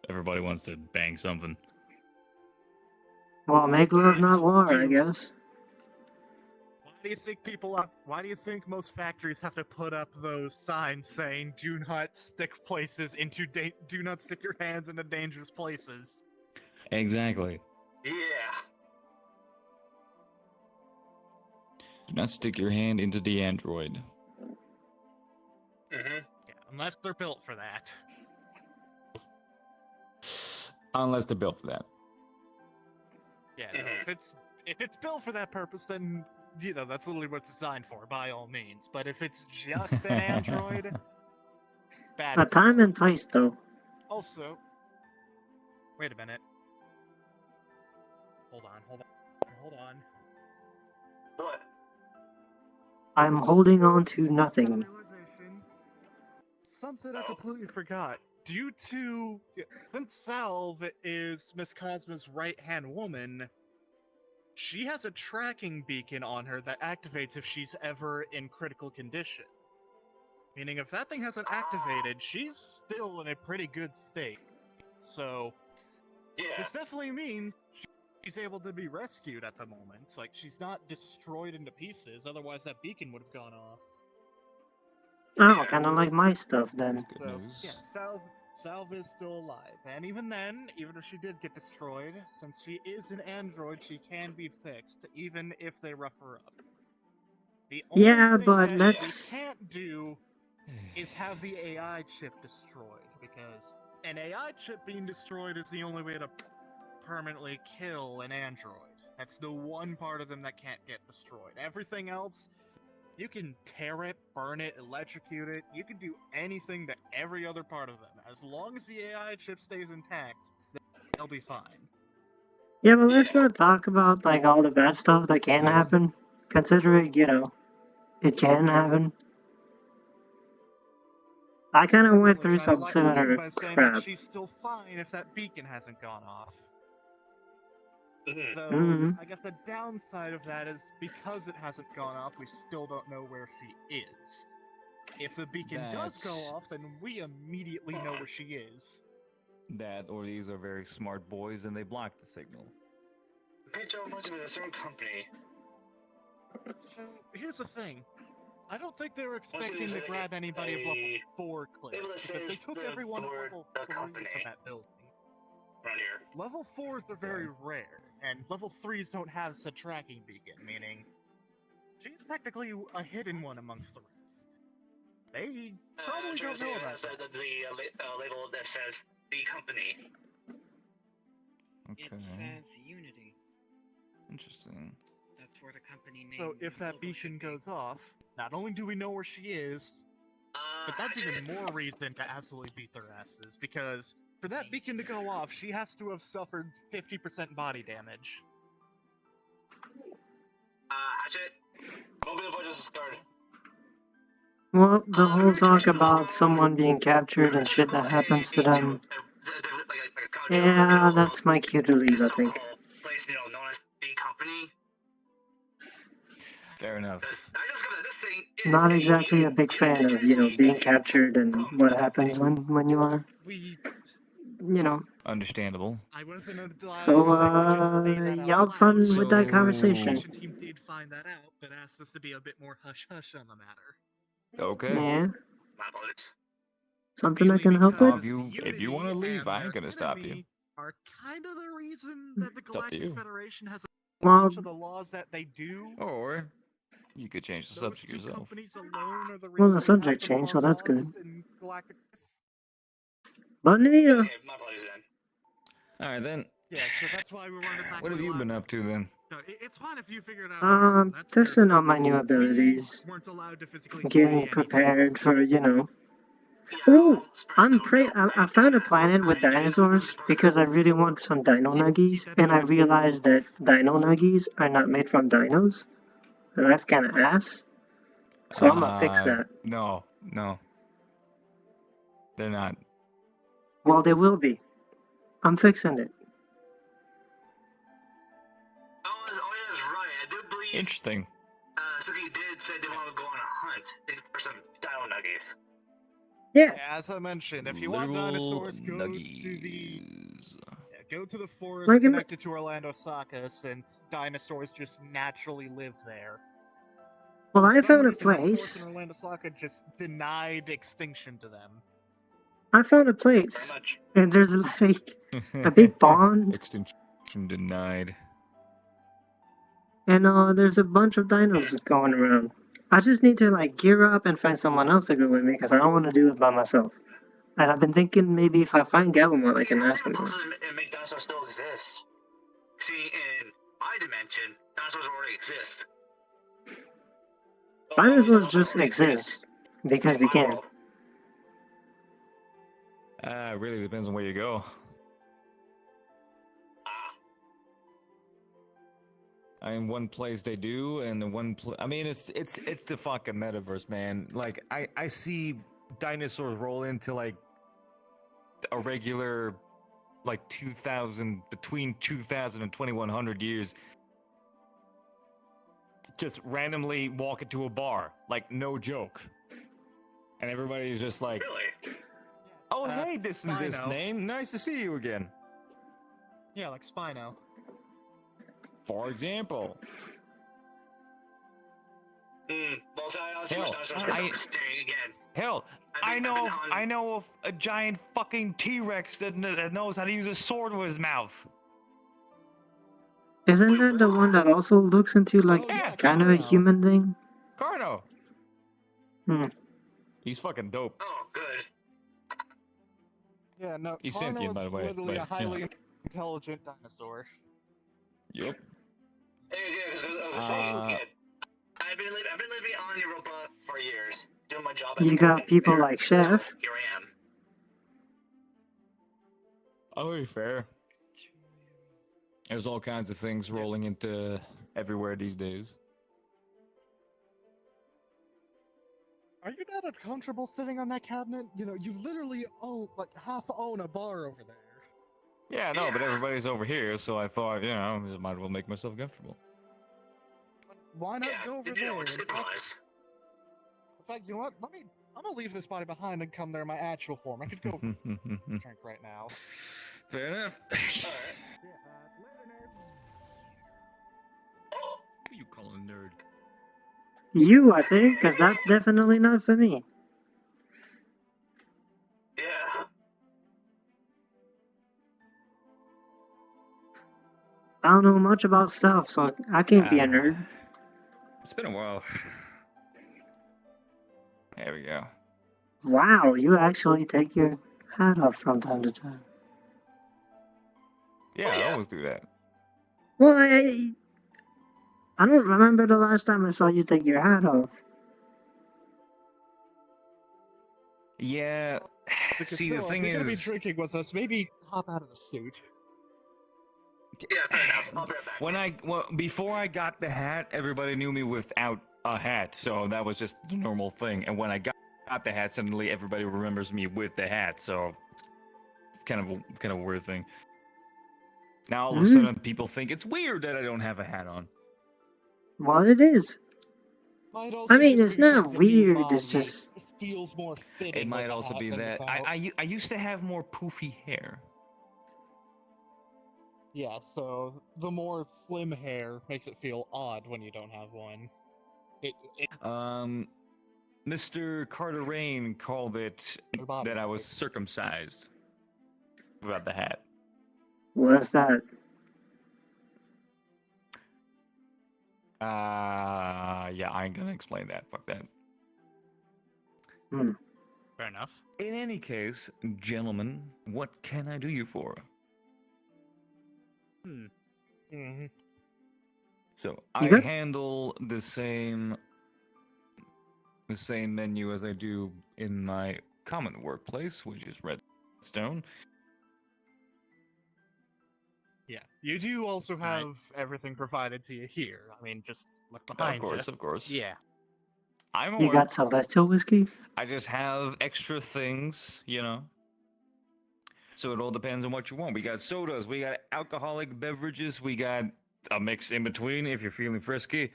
everybody wants to bang something. Well, make love, not war, I guess. Why do you think most factories have to put up those signs saying "Do not stick do not stick your hands into dangerous places"? Exactly. Yeah. Do not stick your hand into the android. Mm-hmm. Yeah, unless they're built for that. Unless they're built for that. Yeah, no, if it's built for that purpose, then that's literally what it's designed for, by all means. But if it's just an android, bad. A time and place, though. Also, wait a minute. Hold on. What? I'm holding on to nothing. Something I completely forgot. Since Salve is Miss Cosmo's right-hand woman, she has a tracking beacon on her that activates if she's ever in critical condition. Meaning, if that thing hasn't activated, she's still in a pretty good state. So, Yeah. this definitely means she's able to be rescued at the moment. Like, she's not destroyed into pieces, otherwise that beacon would have gone off. Oh, kind of like my stuff, then. Good So, news. yeah, Salve is still alive. And even then, even if she did get destroyed, since she is an android, she can be fixed, even if they rough her up. The only Yeah, thing but that let's... we can't do is have the AI chip destroyed, because an AI chip being destroyed is the only way to permanently kill an android. That's the one part of them that can't get destroyed. Everything else, you can tear it, burn it, electrocute it. You can do anything to every other part of them. As long as the AI chip stays intact, they'll be fine. Yeah, but let's not talk about, like, all the bad stuff that can happen. Considering, it can happen. I kind of went through some similar by saying crap. that she's still fine if that beacon hasn't gone off. Mm-hmm. So, Mhm. I guess the downside of that is because it hasn't gone off, we still don't know where she is. If the beacon does go That's- off, then we immediately know where she is. That or these are very smart boys and they block the signal. Picture reminds me of a certain company. So, here's the thing. I don't think they were Mostly expecting to it's grab anybody of level 4 Able clear, to because say they took the everyone at word, level the 3 company. from that building. Around here. Level 4s are very rare, and level 3s don't have said tracking beacon, meaning she's technically a hidden one amongst the rest. They probably don't know about that. The label that says the company. Okay. It says Unity. Interesting. That's where the company name. So if that logo beacon should be. goes off, not only do we know where she is, but that's even more reason to absolutely beat their asses, because for that beacon to go off, she has to have suffered 50% body damage. Hatchet. Mobile voice discard. Well, the whole talk about someone being captured and shit that happens to them. Yeah, that's my cue to leave, I think. Place, known as the company. Fair enough. I just got this thing. Is Not exactly a big fan of, being captured and what happens when you are, Understandable. I wasn't allowed So, to exactly just say that out y'all loud, fun so with that the conversation? investigation team did find that out, but asked us to be a bit more hush-hush on the matter. Okay. Yeah. My apologies. Something I Mainly can help because with? if you wanna Unity leave, and I ain't their gonna stop you. enemy are kind of the reason that the It's up to Galactic you. Federation has a Well, bunch of the laws that they do. Or you could change the Those subject two yourself. companies alone are the well, reason the we subject have some changed, of so our that's good. laws in Galactic. But Nita, Okay, my apologies then. Alright then. Yeah, so that's why we wanted to tackle What have the you lab. been up to then? No, it's fine if you figure it out on your own. That's testing fair. out my new We abilities, weren't allowed to physically say getting anything. prepared for, you know. Yeah, Ooh, I'll I found a planet with dinosaurs because I really want some dino nuggies, and I realized that dino nuggies are not made from dinos, and that's kind of ass. So I'm gonna fix that. No. They're not. Well, they will be. I'm fixing it. Oh, that's right. I do believe Interesting. Silky did say they want to go on a hunt for some dino nuggies. Yeah. As I mentioned, if you want Literal dinosaurs, nuggies. go to the forest Like in- connected to Orlando Saka, since dinosaurs just naturally live there. Well, I For some found a reason, that forest place. in Orlando Saka just denied extinction to them. I found a Very place, much. and there's like a big pond, Extinction denied. and there's a bunch of dinos going around. I just need to like gear up and find someone else to go with me because I don't want to do it by myself. And I've been thinking maybe if I find Gabumon, I can ask him. How is it possible to make dinosaurs still exist? See, in my dimension, dinosaurs already exist. Dinosaurs just exist because they can. It really depends on where you go. In one place they do, and in one place, I mean, it's the fucking metaverse, man. Like, I see dinosaurs roll into like a regular, like between 2000 and 2100 years, just randomly walk into a bar, like no joke, and everybody's just like, Really? "Oh, hey, this is this Spino. name. Nice to see you again." Yeah, like Spino. For example. Well, so I see Hell, which dinosaurs are staring again. Hell, I know of a giant fucking T-Rex that knows how to use a sword with his mouth. Isn't that the one that also looks into like Oh, yeah, kind of a Carno. human thing? Carno. Hmm. He's fucking dope. Oh, good. Yeah, no, He's Carno sentient, is by the way, literally but, a highly intelligent dinosaur. Yup. Hey, yeah, so I've been living on Europa for years, doing my job as You a got captain people there. like So, Chef. here I am. Oh, fair. There's all kinds of things rolling into everywhere these days. Are you not uncomfortable sitting on that cabinet? You know, you literally half own a bar over there. Yeah, no, but everybody's over here, so I thought, I might as well make myself comfortable. Why not Yeah, go over you there? know, just improvise. In fact, you know what? I'm gonna leave this body behind and come there in my actual form. I could go drink right now. Fair enough. Alright. Later, nerd. Oh, Who you calling nerd? You, I think, because that's definitely not for me. yeah. I don't know much about stuff, so I can't be a Ah. nerd. It's been a while. There we go. Wow, you actually take your hat off from time to time. Yeah, Oh, yeah. I always do that. Well, I don't remember the last time I saw you take your hat off. Yeah. See, the thing if you're gonna be is, drinking with us, maybe hop out of the suit. Yeah, fair enough. I'll be right back. before I got the hat, everybody knew me without a hat, so that was just the normal thing. And when I got the hat, suddenly everybody remembers me with the hat. So it's kind of a weird thing. Now all of a sudden, people think it's weird that I don't have a hat on. Well, it is. I mean, it's not weird. It's just It feels more fitting. It might with a also hat be than that without. I used to have more poofy hair. Yeah, so the more slim hair makes it feel odd when you don't have one. Mr. Carter Rain called it that I was circumcised about the hat. What's that? Yeah, I ain't gonna explain that. Fuck that. Hmm. Fair enough. In any case, gentlemen, what can I do you for? Mhm. So You I got- handle the same menu as I do in my common workplace, which is Redstone. Yeah, you do also Right. have everything provided to you here. I mean, just look behind you. Of course. Yeah. I'm You aware. got Celestial whiskey? I just have extra things, you know. So it all depends on what you want. We got sodas, we got alcoholic beverages, we got a mix in between if you're feeling frisky,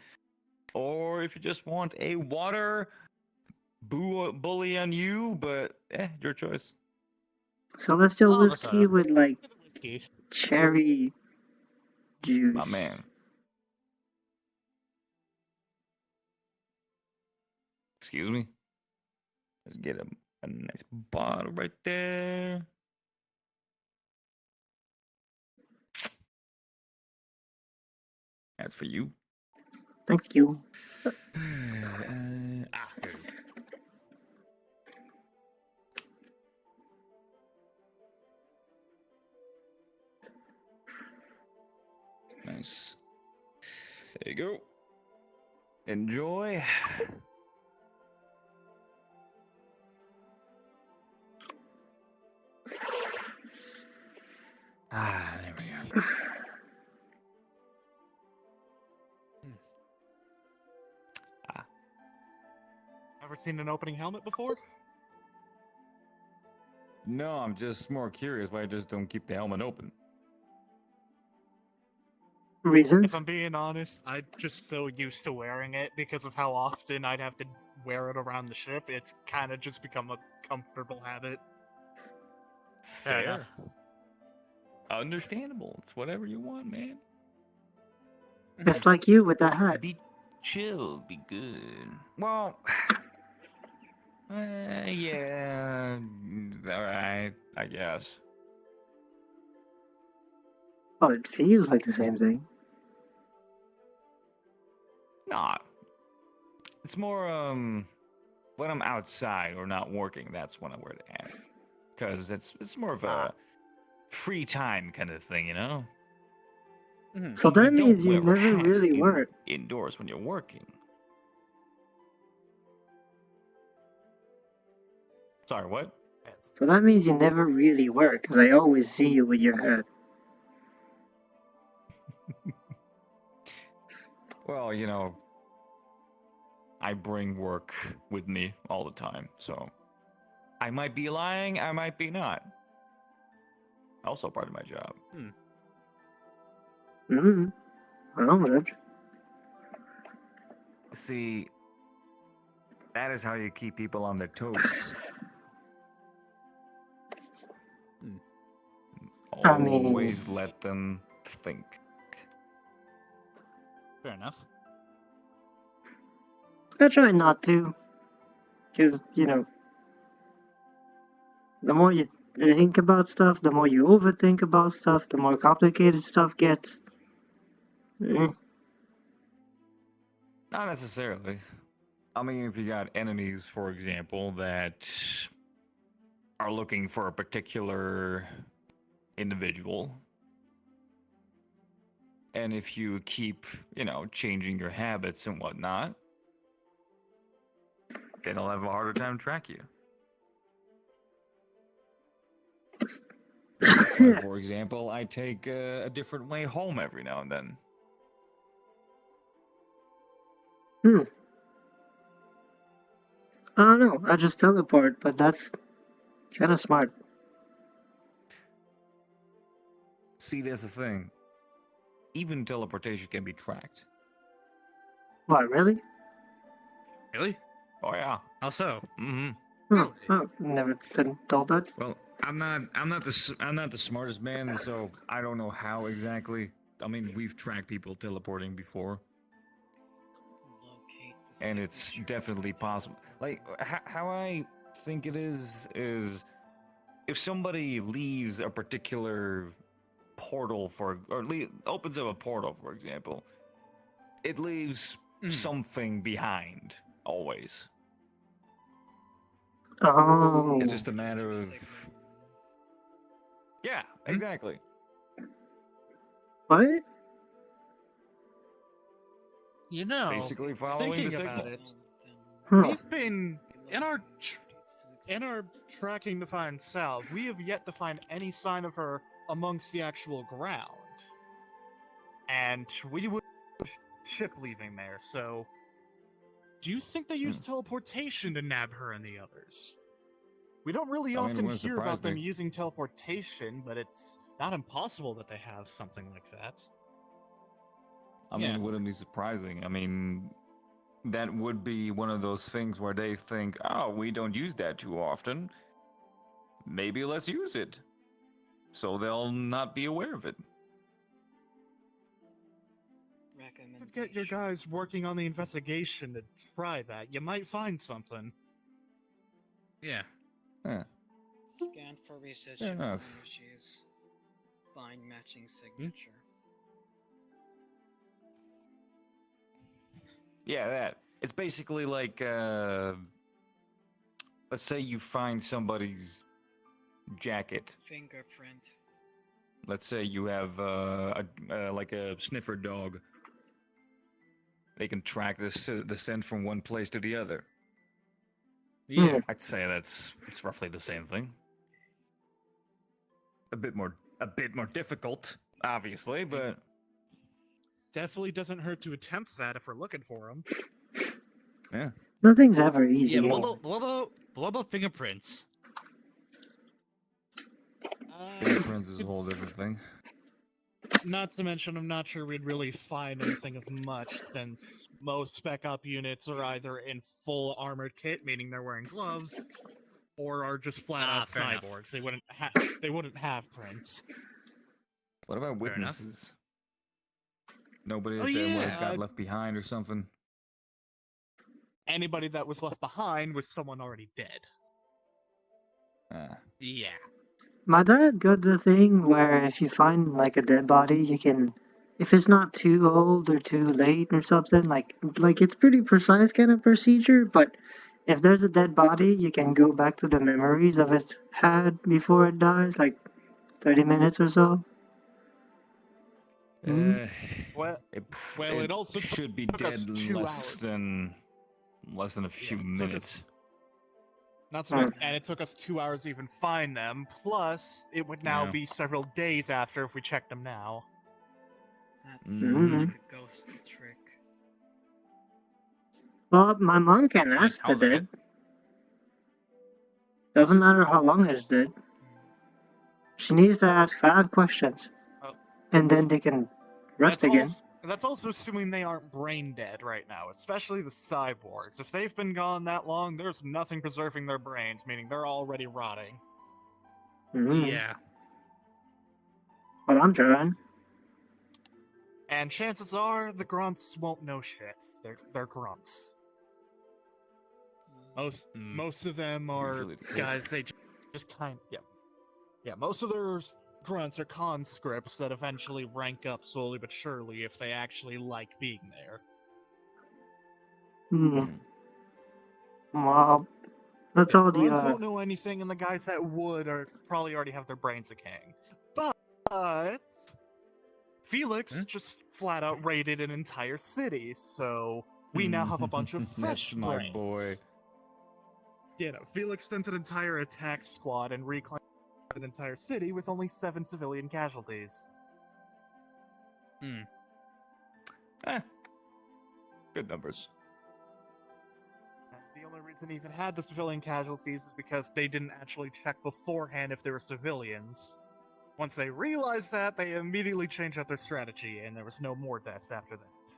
or if you just want a water bully on you, but your choice. Celestial All of a whiskey sudden. with like Whiskey. cherry juice. My man. Excuse me. Let's get a nice bottle right there. That's for you. Thank you. Here it is. Nice. There you go. Enjoy. There we go. Ever seen an opening helmet before? No, I'm just more curious why I just don't keep the helmet open. Reasons? If I'm being honest, I'm just so used to wearing it because of how often I'd have to wear it around the ship. It's kind of just become a comfortable habit. Fair enough. Understandable. It's whatever you want, man. Just like you with that hat. Be chill, be good. Well, yeah, alright, I guess. Well, it feels like the same thing. Not. It's more, when I'm outside or not working, that's when I wear the hat. Because it's more of a free time kind of thing, you know? So that don't means you wear a never hat really work. indoors when you're working. Sorry, what? So that means you never really work, because I always see you with your hat. Well, you know, I bring work with me all the time, so I might be lying, I might be not. Also part of my job. I don't judge. See, that is how you keep people on their toes. I mean- Always let them think. Fair enough. I try not to. Because, you know, the more you think about stuff, the more you overthink about stuff, the more complicated stuff gets. Not necessarily. I mean, if you got enemies, for example, that are looking for a particular individual, and if you keep, you know, changing your habits and whatnot, then they'll have a harder time to track you. That's why, for example, I take a different way home every now and then. I don't know, I just teleport, but that's kind of smart. See, that's the thing. Even teleportation can be tracked. What, really? Really? Oh yeah. How so? Mm-hmm. Oh, never been told that. Well, I'm not the smartest man, so I don't know how exactly. I mean, we've tracked people teleporting before, Locate the and it's signature definitely of the possible. Like how I think it is if somebody leaves a particular portal opens up a portal, for example, it leaves something behind always. Oh. It's just a matter of yeah, exactly. What? You know, Basically following thinking the about signal. it, Huh. we've been in our tracking to find Sal. We have yet to find any sign of her amongst the actual ground, and we would ship leaving there. So, do you think they use teleportation to nab her and the others? We don't really I mean, it often wouldn't hear surprise about them me. using teleportation, but it's not impossible that they have something like that. I mean, it wouldn't be surprising. I mean, that would be one of those things where they think, oh, we don't use that too often. Maybe let's use it. So they'll not be aware of it. Get your guys working on the investigation to try that. You might find something. Yeah. Huh. Scan for residual Fair enough. energies. Find matching signature. Yeah, that. It's basically like, let's say you find somebody's jacket. Fingerprint. Let's say you have like a sniffer dog. They can track the scent from one place to the other. Yeah. I'd say it's roughly the same thing. A bit more difficult, obviously, but Definitely doesn't hurt to attempt that if we're looking for them. yeah. Nothing's ever easy. Yeah, but what about fingerprints? Fingerprints is a whole different thing. Not to mention, I'm not sure we'd really find anything of much, since most spec op units are either in full armored kit, meaning they're wearing gloves, or are just flat out fair enough. cyborgs. They wouldn't have prints. What about Fair enough. witnesses? Nobody Oh, that then yeah. got left behind or something. Anybody that was left behind was someone already dead. Yeah. My dad got the thing where if you find like a dead body, you can, if it's not too old or too late or something, like it's pretty precise kind of procedure. But if there's a dead body, you can go back to the memories of it had before it dies, like 30 minutes or so. Well, it also should be took us dead 2 less hours. than a few it took us- minutes. Not to mention, and it took us 2 hours to even find them. Plus, it would now Yeah. be several days after if we checked them now. That Mhm. sounds like a ghost trick. Well, my mom can ask the sounds like dead. Doesn't matter how long it's dead. She needs to ask 5 questions, Oh. and then they can rest again. That's also assuming they aren't brain dead right now, especially the cyborgs. If they've been gone that long, there's nothing preserving their brains, meaning they're already rotting. Yeah. But I'm trying. And chances are the grunts won't know shit. They're grunts. Most of them are Usually the case. guys. They just yeah. Most of their grunts are conscripts that eventually rank up slowly but surely if they actually like being there. Well, that's all the Grunts won't know anything, and the guys that would are probably already have their brains decaying. But Felix just flat out raided an entire city, so we now have a bunch of fresh That's my brains. boy. You know, Felix sent an entire attack squad and reclaimed an entire city with only 7 civilian casualties. Good numbers. And the only reason he even had the civilian casualties is because they didn't actually check beforehand if they were civilians. Once they realized that, they immediately changed up their strategy, and there was no more deaths after that.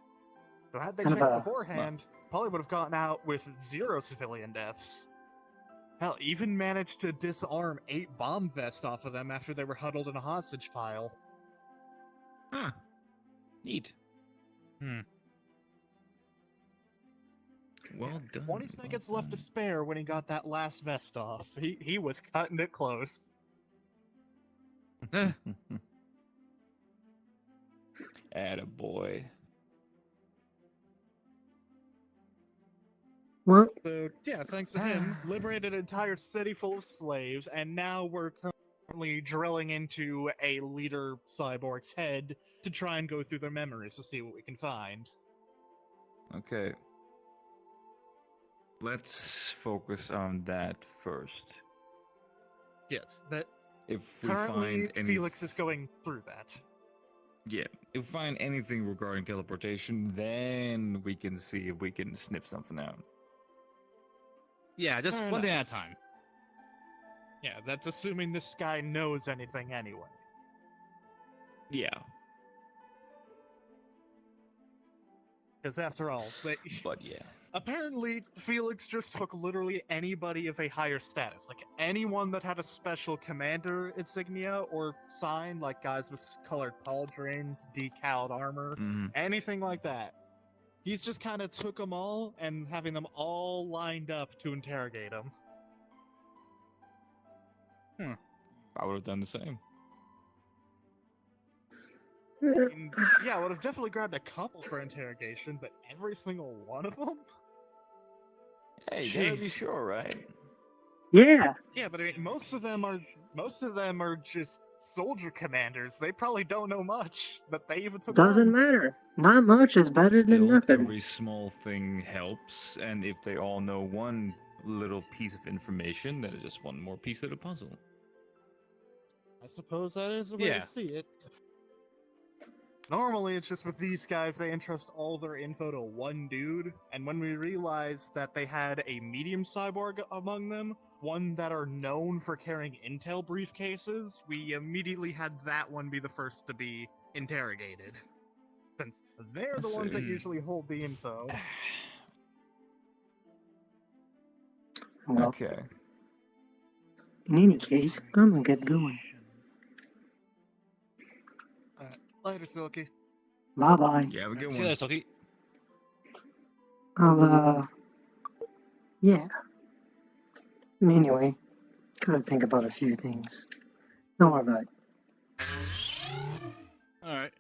So had they Kind of checked a- beforehand, probably would have gotten out with 0 civilian deaths. Hell, even managed to disarm 8 bomb vests off of them after they were huddled in a hostage pile. Neat. Well done. 20 seconds left to spare when he got that last vest off. He was cutting it close. Attaboy. Well, So, yeah, thanks to him, liberated an entire city full of slaves, and now we're currently drilling into a leader cyborg's head to try and go through their memories to see what we can find. Okay. Let's focus on that first. Yes, that If we currently find any... Felix is going through that. Yeah, if we find anything regarding teleportation, then we can see if we can sniff something out. Yeah, just Fair one thing enough. at a time. Yeah, that's assuming this guy knows anything anyway. Yeah, Because after all, but yeah. apparently Felix just took literally anybody of a higher status. Like anyone that had a special commander insignia or sign, like guys with colored pauldrons, decaled armor, Mhm. anything like that. He's just kind of took them all and having them all lined up to interrogate him. I would have done the same. And, yeah, I would have definitely grabbed a couple for interrogation, but every single one of them? Hey, you gotta be Jeez. sure, right? yeah. Yeah, but I mean, most of them are just soldier commanders. They probably don't know much, but they even took Doesn't one. matter. Not much is better than Still, nothing. every small thing helps, and if they all know one little piece of information, then it's just one more piece of the puzzle. I suppose that is the way Yeah. to see it. Normally, it's just with these guys, they entrust all their info to one dude, and when we realized that they had a medium cyborg among them, one that are known for carrying intel briefcases, we immediately had that one be the first to be interrogated. Since they're the ones that see. usually hold the info. Well, Okay. in any case, I'm gonna get going. Later, Silky. Bye bye. Yeah, have a good See you one. later, Silky. I'll, yeah. Anyway, gotta think about a few things. Don't worry about it. Alright.